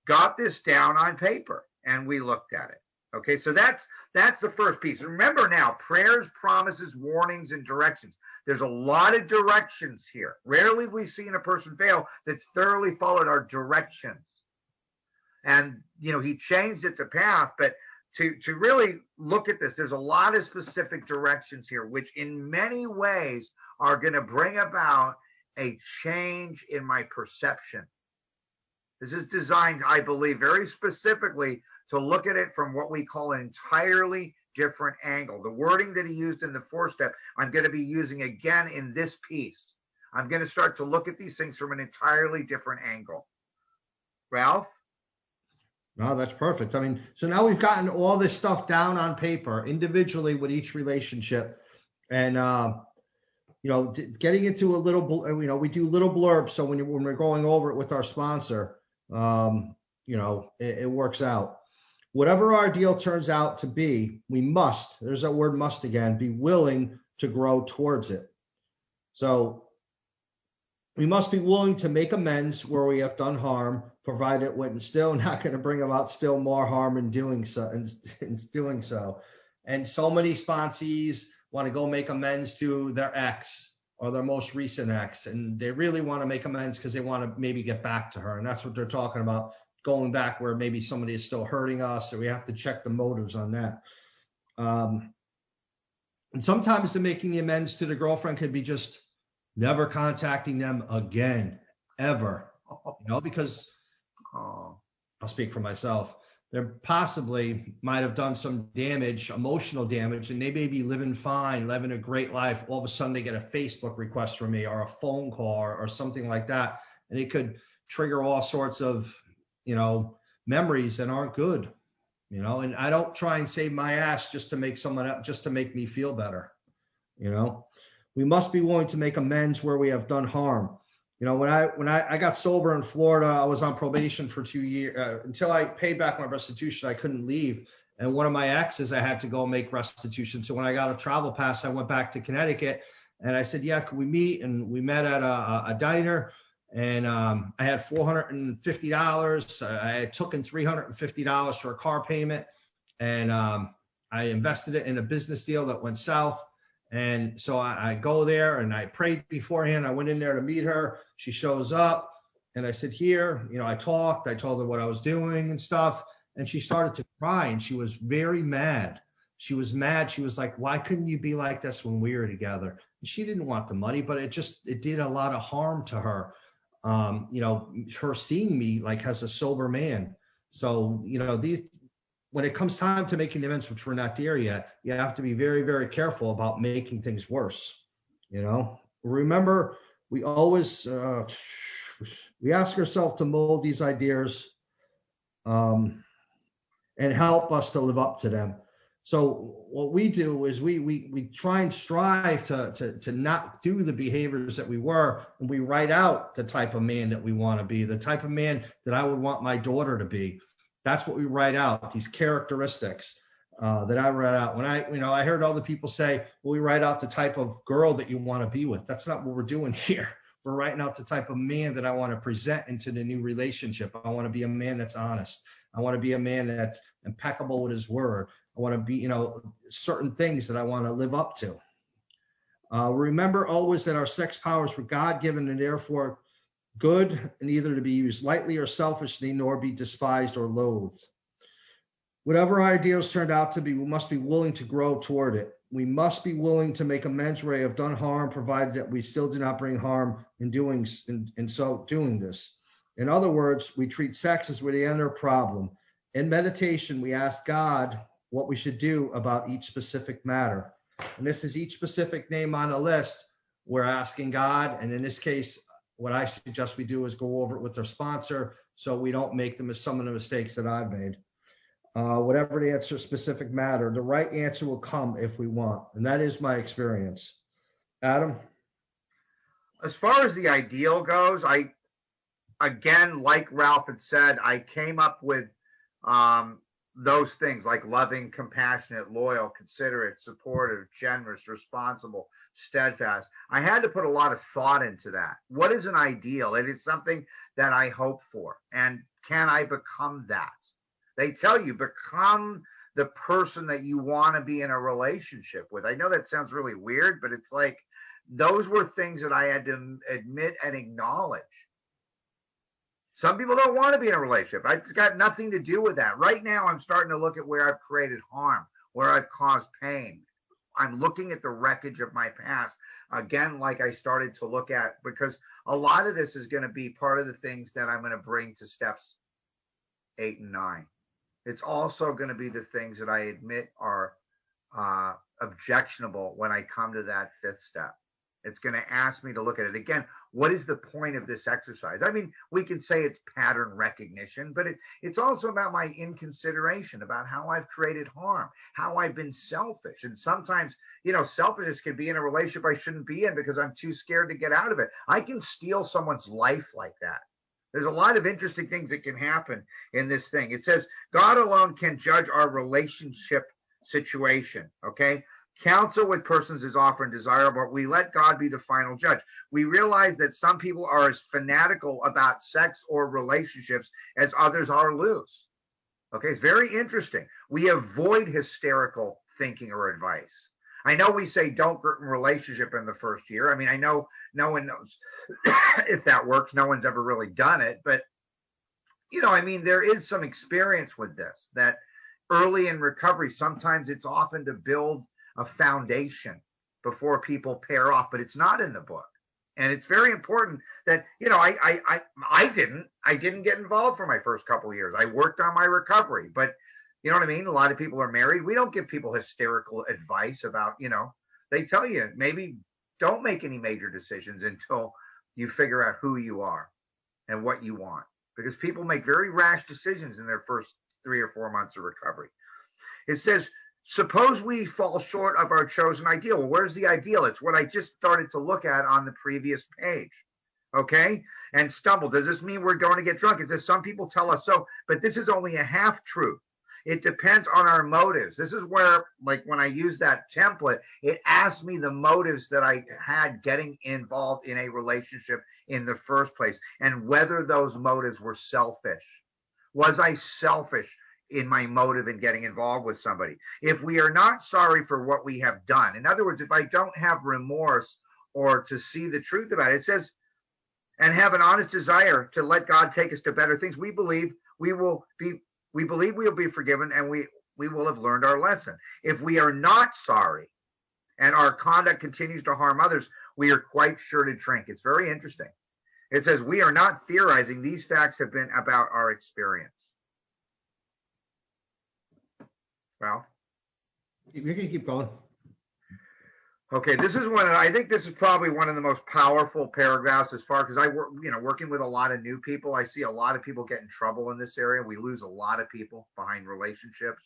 Speaker 2: Got this down on paper and we looked at it. Okay. So that's the first piece. Remember now, prayers, promises, warnings, and directions. There's a lot of directions here. Rarely have we seen a person fail that's thoroughly followed our directions. And, he changed it to path, but to really look at this, there's a lot of specific directions here, which in many ways are going to bring about a change in my perception. This is designed, I believe, very specifically to look at it from what we call an entirely different angle. The wording that he used in the 4-step, I'm going to be using again in this piece. I'm going to start to look at these things from an entirely different angle. Ralph?
Speaker 1: No, that's perfect. I mean, so now we've gotten all this stuff down on paper individually with each relationship. And, getting into a little, we do little blurbs. So when we're going over it with our sponsor, it works out. Whatever our deal turns out to be, we must, there's that word must again, be willing to grow towards it. So we must be willing to make amends where we have done harm, provided we're still not going to bring about still more harm in doing so. And so many sponsees want to go make amends to their ex or their most recent ex, and they really want to make amends because they want to maybe get back to her. And that's what they're talking about, going back where maybe somebody is still hurting us, so we have to check the motives on that. And sometimes the making the amends to the girlfriend could be just never contacting them again, ever, because I'll speak for myself. They possibly might have done some damage, emotional damage, and they may be living fine, living a great life. All of a sudden they get a Facebook request from me or a phone call or something like that. And it could trigger all sorts of, memories that aren't good, and I don't try and save my ass just to make someone up, just to make me feel better. We must be willing to make amends where we have done harm. When I got sober in Florida, I was on probation for 2 years until I paid back my restitution. I couldn't leave. And one of my exes, I had to go make restitution. So when I got a travel pass, I went back to Connecticut and I said, yeah, could we meet? And we met at a diner. And I had $450. I had taken $350 for a car payment. And I invested it in a business deal that went south. And so I go there and I prayed beforehand. I went in there to meet her. She shows up and I said, here, I talked. I told her what I was doing and stuff. And she started to cry and she was very mad. She was mad. She was like, why couldn't you be like this when we were together? And she didn't want the money, but it did a lot of harm to her. Her seeing me like as a sober man. So, when it comes time to making amends, which we're not there yet, you have to be very, very careful about making things worse. Remember, we always we ask ourselves to mold these ideas and help us to live up to them. So what we do is we try and strive to not do the behaviors that we were, and we write out the type of man that we want to be, the type of man that I would want my daughter to be. That's what we write out, these characteristics that I write out. When I heard other people say, well, we write out the type of girl that you want to be with. That's not what we're doing here. We're writing out the type of man that I want to present into the new relationship. I want to be a man that's honest. I want to be a man impeccable with his word. I want to be, certain things that I want to live up to. Remember always that our sex powers were God-given and therefore good, and neither to be used lightly or selfishly, nor be despised or loathed. Whatever our ideals turned out to be, we must be willing to grow toward it. We must be willing to make amends where we have done harm, provided that we still do not bring harm in doing this. In other words, we treat sex as the end of a problem. In meditation, we ask God what we should do about each specific matter. And this is each specific name on the list. We're asking God, and in this case, what I suggest we do is go over it with our sponsor so we don't make some of the mistakes that I've made. Whatever the answer specific matter, the right answer will come if we want. And that is my experience. Adam?
Speaker 2: As far as the ideal goes, again, like Ralph had said, I came up with those things like loving, compassionate, loyal, considerate, supportive, generous, responsible, steadfast. I had to put a lot of thought into that. What is an ideal? It is something that I hope for. And can I become that? They tell you, become the person that you want to be in a relationship with. I know that sounds really weird, but it's like those were things that I had to admit and acknowledge. Some people don't want to be in a relationship. It's got nothing to do with that. Right now, I'm starting to look at where I've created harm, where I've caused pain. I'm looking at the wreckage of my past, again, like I started to look at, because a lot of this is going to be part of the things that I'm going to bring to steps 8 and 9. It's also going to be the things that I admit are objectionable when I come to that 5th step. It's going to ask me to look at it again. What is the point of this exercise? I mean, we can say it's pattern recognition, but it's also about my inconsideration, about how I've created harm, how I've been selfish. And sometimes, selfishness can be in a relationship I shouldn't be in because I'm too scared to get out of it. I can steal someone's life like that. There's a lot of interesting things that can happen in this thing. It says, God alone can judge our relationship situation, okay? Counsel with persons is often desirable, but we let God be the final judge. We realize that some people are as fanatical about sex or relationships as others are loose. Okay, it's very interesting. We avoid hysterical thinking or advice. I know we say don't get in a relationship in the first year. I mean, I know no one knows if that works. No one's ever really done it. But, there is some experience with this, that early in recovery, sometimes it's often to build a foundation before people pair off, but it's not in the book. And it's very important that, I didn't get involved for my first couple of years. I worked on my recovery, but you know what I mean? A lot of people are married. We don't give people hysterical advice about, they tell you maybe don't make any major decisions until you figure out who you are and what you want, because people make very rash decisions in their first 3 or 4 months of recovery. It says, suppose we fall short of our chosen ideal. Well, where's the ideal? It's what I just started to look at on the previous page. Okay? And stumble. Does this mean we're going to get drunk? It says some people tell us so, but this is only a half truth. It depends on our motives. This is where, like when I use that template, it asked me the motives that I had getting involved in a relationship in the first place and whether those motives were selfish. Was I selfish in my motive in getting involved with somebody? If we are not sorry for what we have done, in other words, if I don't have remorse or to see the truth about it, it says, and have an honest desire to let God take us to better things, we believe we will be forgiven and we will have learned our lesson. If we are not sorry and our conduct continues to harm others, we are quite sure to drink. It's very interesting. It says we are not theorizing. These facts have been about our experience. Well,
Speaker 1: you can keep going.
Speaker 2: Okay, this is I think this is probably one of the most powerful paragraphs as far, because I work, working with a lot of new people. I see a lot of people get in trouble in this area. We lose a lot of people behind relationships.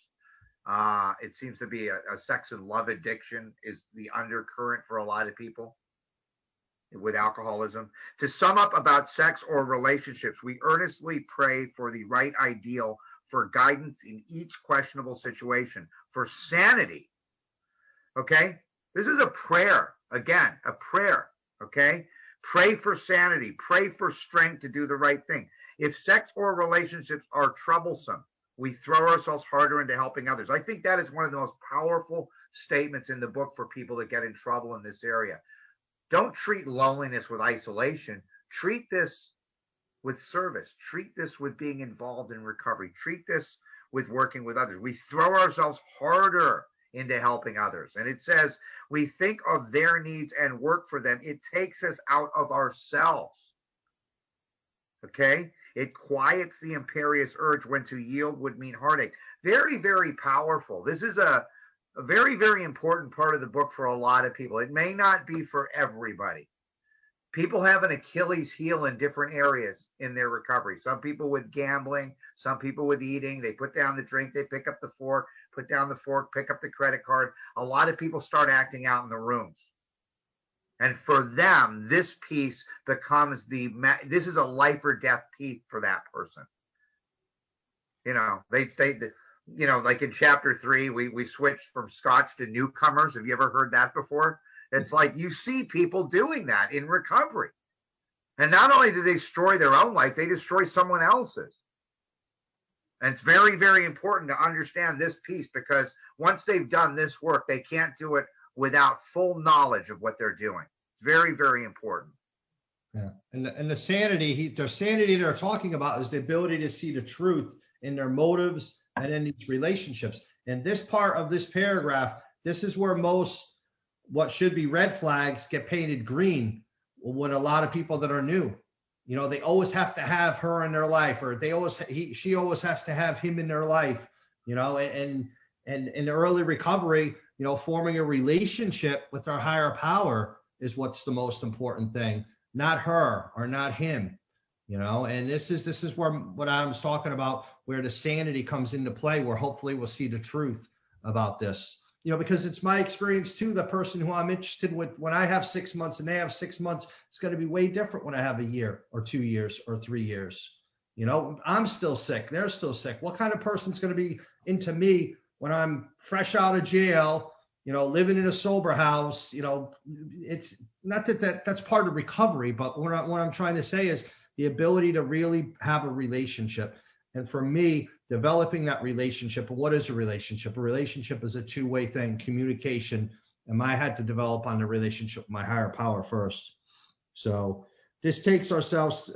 Speaker 2: It seems to be a sex and love addiction is the undercurrent for a lot of people with alcoholism. To sum up about sex or relationships, we earnestly pray for the right ideal, for guidance in each questionable situation, for sanity. Okay? This is a prayer. Again, a prayer. Okay? Pray for sanity. Pray for strength to do the right thing. If sex or relationships are troublesome, we throw ourselves harder into helping others. I think that is one of the most powerful statements in the book for people that get in trouble in this area. Don't treat loneliness with isolation. Treat this with service. Treat this with being involved in recovery. Treat this with working with others. We throw ourselves harder into helping others. And it says we think of their needs and work for them. It takes us out of ourselves. Okay? It quiets the imperious urge when to yield would mean heartache. Very, very powerful. This is a very, very important part of the book for a lot of people. It may not be for everybody. People have an Achilles heel in different areas in their recovery. Some people with gambling, some people with eating. They put down the drink, they pick up the fork, put down the fork, pick up the credit card. A lot of people start acting out in the rooms. And for them, this piece becomes this is a life or death piece for that person. You know, like in chapter 3, we switched from Scotch to newcomers. Have you ever heard that before? It's like you see people doing that in recovery. And not only do they destroy their own life, they destroy someone else's. And it's very, very important to understand this piece, because once they've done this work, they can't do it without full knowledge of what they're doing. It's very, very important.
Speaker 1: Yeah. And the sanity, the sanity they're talking about is the ability to see the truth in their motives and in these relationships. And this part of this paragraph, this is where most what should be red flags get painted green with a lot of people that are new. You know, they always have to have her in their life, or she always has to have him in their life, you know, and in early recovery, you know, forming a relationship with our higher power is what's the most important thing, not her or not him, you know. And this is where what I was talking about, where the sanity comes into play, where hopefully we'll see the truth about this. You know, because it's my experience too, the person who I'm interested with, when I have 6 months and they have 6 months, it's going to be way different when I have a year or 2 years or 3 years. You know, I'm still sick. They're still sick. What kind of person's going to be into me when I'm fresh out of jail, you know, living in a sober house? You know, it's not that's part of recovery, but what I'm trying to say is the ability to really have a relationship. And for me, developing that relationship, what is a relationship? A relationship is a two-way thing, communication. And I had to develop on the relationship with my higher power first. So this takes ourselves,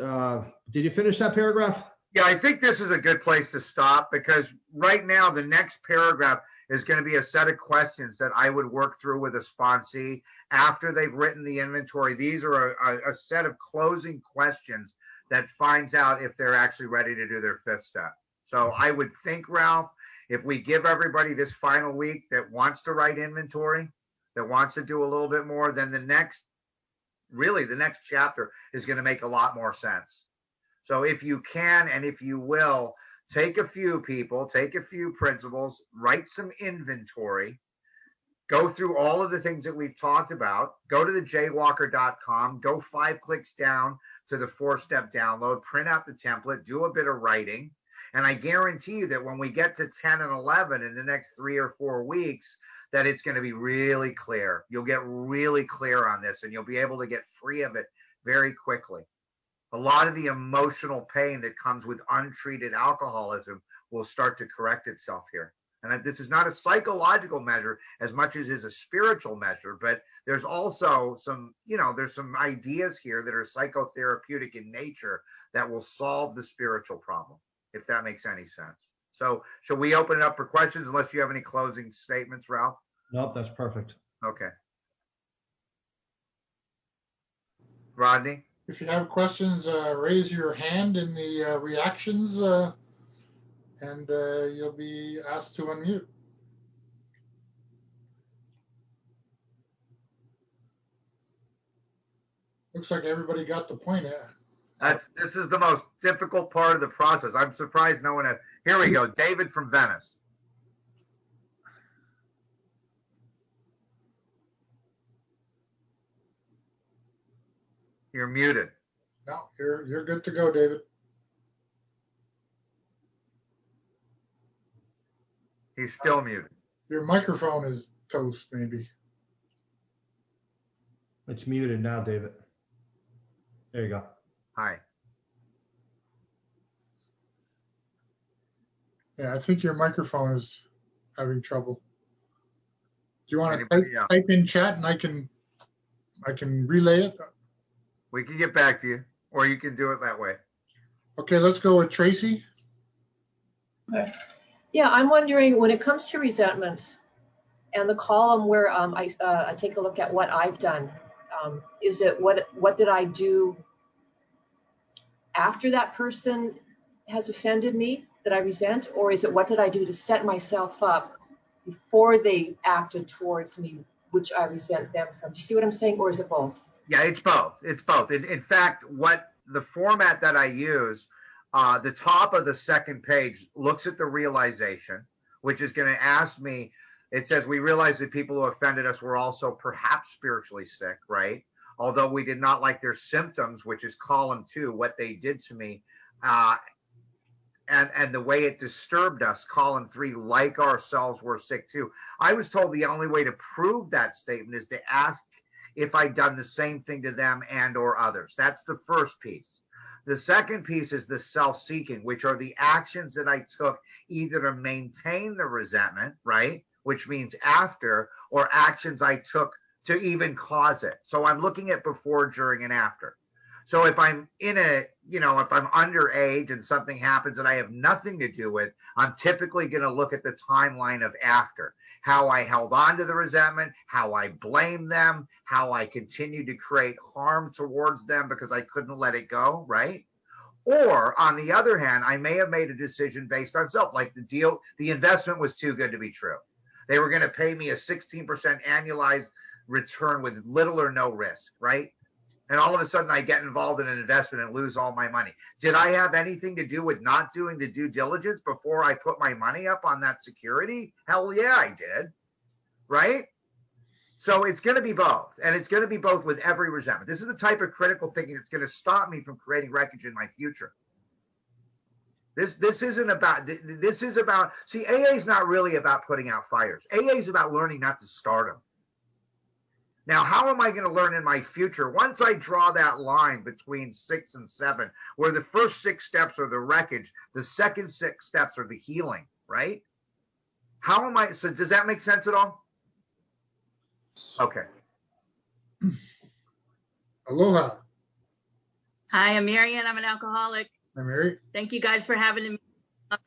Speaker 1: did you finish that paragraph?
Speaker 2: Yeah, I think this is a good place to stop, because right now the next paragraph is going to be a set of questions that I would work through with a sponsee after they've written the inventory. These are a set of closing questions that finds out if they're actually ready to do their 5th step. So I would think, Ralph, if we give everybody this final week that wants to write inventory, that wants to do a little bit more, then the next chapter is going to make a lot more sense. So if you can, and if you will, take a few people, take a few principles, write some inventory, go through all of the things that we've talked about, go to the jaywalker.com, go 5 clicks down to the 4-step download, print out the template, do a bit of writing. And I guarantee you that when we get to 10 and 11 in the next 3 or 4 weeks, that it's going to be really clear. You'll get really clear on this, and you'll be able to get free of it very quickly. A lot of the emotional pain that comes with untreated alcoholism will start to correct itself here. And this is not a psychological measure as much as is a spiritual measure, but there's also some, there's some ideas here that are psychotherapeutic in nature that will solve the spiritual problem, if that makes any sense. So shall we open it up for questions, unless you have any closing statements, Ralph?
Speaker 1: Nope, that's perfect.
Speaker 2: Okay. Rodney?
Speaker 3: If you have questions, raise your hand in the reactions, and you'll be asked to unmute. Looks like everybody got the point.
Speaker 2: This is the most difficult part of the process. I'm surprised no one had. Here we go. David from Venice. You're muted.
Speaker 3: No, you're good to go, David.
Speaker 2: He's still muted.
Speaker 3: Your microphone is toast, maybe.
Speaker 1: It's muted now, David. There you go.
Speaker 2: Hi.
Speaker 3: Yeah, I think your microphone is having trouble. Do you want to
Speaker 2: Anybody else?
Speaker 3: type in chat and I can relay it?
Speaker 2: We can get back to you, or you can do it that way.
Speaker 3: Okay, let's go with Tracy.
Speaker 4: Okay. Yeah, I'm wondering when it comes to resentments and the column where I take a look at what I've done, is it what did I do after that person has offended me that I resent, or is it what did I do to set myself up before they acted towards me, which I resent them from? Do you see what I'm saying, or is it both?
Speaker 2: Yeah, it's both. It's both. In fact, what the format that I use, the top of the second page looks at the realization, which is going to ask me, it says, we realize that people who offended us were also perhaps spiritually sick, right? Although we did not like their symptoms, which is column 2, what they did to me, and the way it disturbed us, column 3, like ourselves were sick too. I was told the only way to prove that statement is to ask if I'd done the same thing to them and or others. That's the first piece. The second piece is the self-seeking, which are the actions that I took either to maintain the resentment, right, which means after, or actions I took to even cause it. So I'm looking at before, during, and after. So if I'm in a, if I'm underage and something happens that I have nothing to do with, I'm typically going to look at the timeline of after. How I held on to the resentment, how I blamed them, how I continued to create harm towards them because I couldn't let it go, right? Or on the other hand, I may have made a decision based on self, like the investment was too good to be true. They were going to pay me a 16% annualized return with little or no risk, right? And all of a sudden I get involved in an investment and lose all my money. Did I have anything to do with not doing the due diligence before I put my money up on that security? Hell yeah, I did, right? So it's going to be both, and it's going to be both with every resentment. This is the type of critical thinking that's going to stop me from creating wreckage in my future. This isn't about, this is about, see, AA is not really about putting out fires. AA is about learning not to start them. Now, how am I going to learn in my future? Once I draw that line between 6 and 7, where the first 6 steps are the wreckage, the second 6 steps are the healing, right? How am I, so does that make sense at all? Okay.
Speaker 3: Aloha.
Speaker 5: Hi, I'm Marianne. I'm an alcoholic.
Speaker 3: Hi, Mary.
Speaker 5: Thank you guys for having me.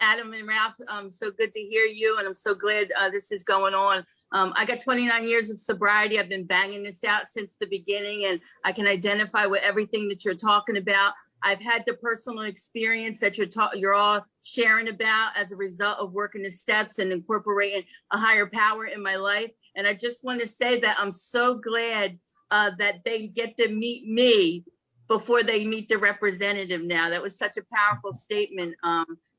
Speaker 5: Adam and Ralph, so good to hear you, and I'm so glad this is going on. I got 29 years of sobriety. I've been banging this out since the beginning, and I can identify with everything that you're talking about. I've had the personal experience that you're all sharing about as a result of working the steps and incorporating a higher power in my life. And I just want to say that I'm so glad that they get to meet me before they meet the representative now. That was such a powerful statement,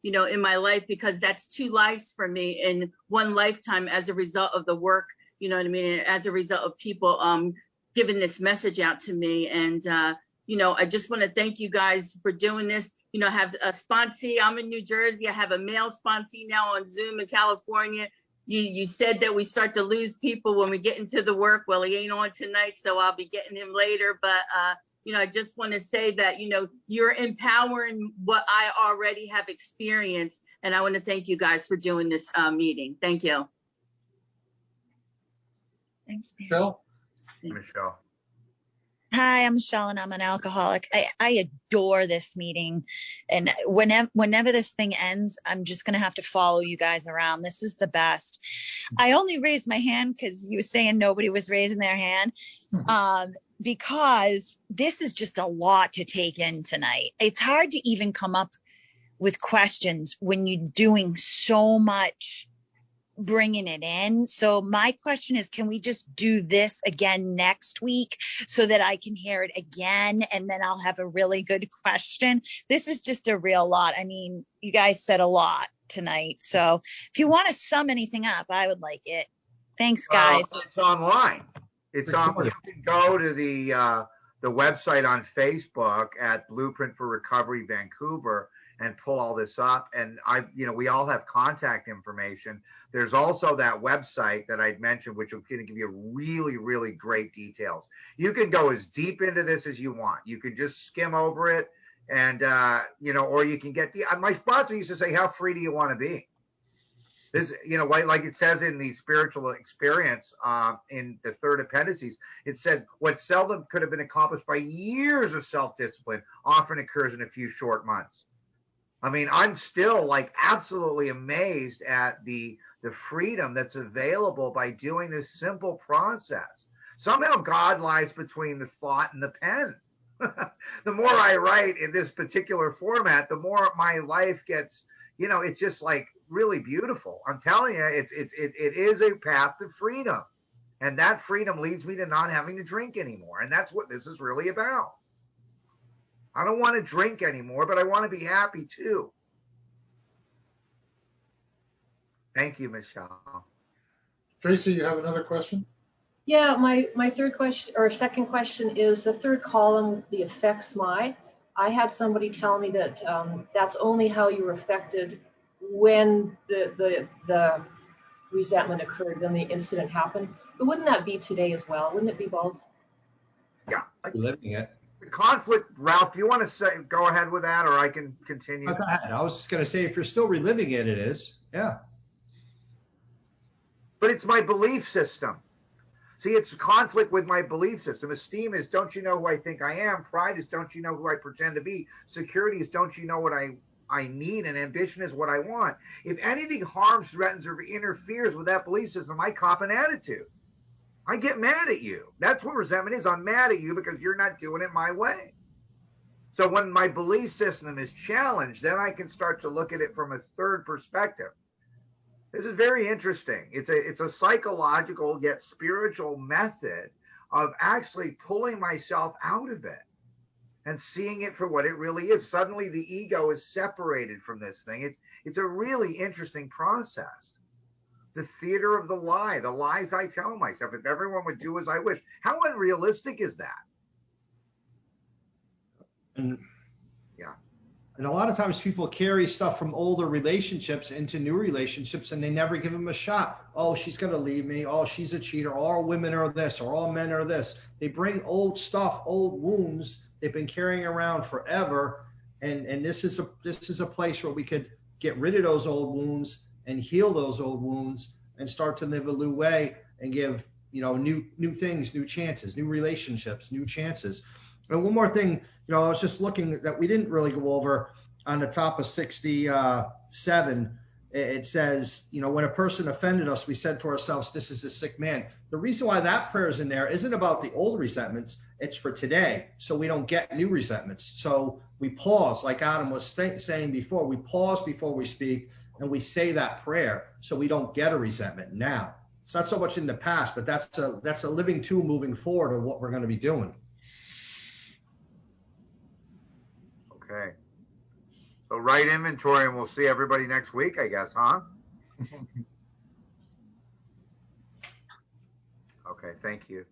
Speaker 5: in my life, because that's 2 lives for me in one lifetime as a result of the work, as a result of people giving this message out to me. And, I just want to thank you guys for doing this. I have a sponsee. I'm in New Jersey. I have a male sponsee now on Zoom in California. You said that we start to lose people when we get into the work. Well, he ain't on tonight, so I'll be getting him later. But, I just want to say that, you're empowering what I already have experienced. And I want to thank you guys for doing this meeting. Thank you.
Speaker 6: Thanks, Mary.
Speaker 3: Michelle?
Speaker 2: Michelle.
Speaker 6: Hi, I'm Michelle, and I'm an alcoholic. I adore this meeting. And whenever this thing ends, I'm just going to have to follow you guys around. This is the best. I only raised my hand because you were saying nobody was raising their hand. Because this is just a lot to take in tonight. It's hard to even come up with questions when you're doing so much bringing it in. So my question is, can we just do this again next week so that I can hear it again, and then I'll have a really good question? This is just a real lot. I mean, you guys said a lot tonight. So if you want to sum anything up, I would like it. Thanks, guys.
Speaker 2: It's online. It's on. You can go to the website on Facebook at Blueprint for Recovery Vancouver and pull all this up. And we all have contact information. There's also that website that I'd mentioned, which will give you really, really great details. You can go as deep into this as you want. You can just skim over it, and or you can get my sponsor used to say, "How free do you want to be?" This, like it says in the spiritual experience, in the third appendices, it said what seldom could have been accomplished by years of self-discipline often occurs in a few short months. I mean, I'm still like absolutely amazed at the freedom that's available by doing this simple process. Somehow God lies between the thought and the pen. The more I write in this particular format, the more my life gets, it's just like really beautiful. I'm telling you, it is a path to freedom. And that freedom leads me to not having to drink anymore. And that's what this is really about. I don't want to drink anymore, but I want to be happy too. Thank you, Michelle.
Speaker 3: Tracy, you have another question?
Speaker 4: Yeah, my third question or second question is the third column, the affects my. I had somebody tell me that that's only how you were affected when the resentment occurred, when the incident happened. But wouldn't that be today as well? Wouldn't it be both?
Speaker 2: Yeah.
Speaker 1: Living it.
Speaker 2: The conflict, Ralph, you want to go ahead with that, or I can continue?
Speaker 1: Go ahead. I was just going to say, if you're still reliving it, it is. Yeah.
Speaker 2: But it's my belief system. See, it's conflict with my belief system. Esteem is, don't you know who I think I am? Pride is, don't you know who I pretend to be? Security is, don't you know what I need? And ambition is what I want. If anything harms, threatens, or interferes with that belief system, I cop an attitude. I get mad at you. That's what resentment is. I'm mad at you because you're not doing it my way. So when my belief system is challenged, then I can start to look at it from a third perspective. This is very interesting. It's a psychological yet spiritual method of actually pulling myself out of it and seeing it for what it really is. Suddenly the ego is separated from this thing. It's a really interesting process. The theater of the lie, the lies I tell myself. If everyone would do as I wish, how unrealistic is that?
Speaker 1: And
Speaker 2: yeah.
Speaker 1: And a lot of times people carry stuff from older relationships into new relationships and they never give them a shot. Oh, she's going to leave me. Oh, she's a cheater. All women are this or all men are this. They bring old stuff, old wounds they've been carrying around forever. And this is a place where we could get rid of those old wounds and heal those old wounds and start to live a new way and give, new things, new chances, new relationships, new chances. And one more thing, I was just looking that we didn't really go over on the top of 67. It says, when a person offended us, we said to ourselves, this is a sick man. The reason why that prayer is in there isn't about the old resentments. It's for today. So we don't get new resentments. So we pause, like Adam was saying before, we pause before we speak and we say that prayer so we don't get a resentment now. It's not so much in the past, but that's a living tool moving forward of what we're going to be doing.
Speaker 2: Okay. So write inventory and we'll see everybody next week, I guess, huh? Okay, thank you.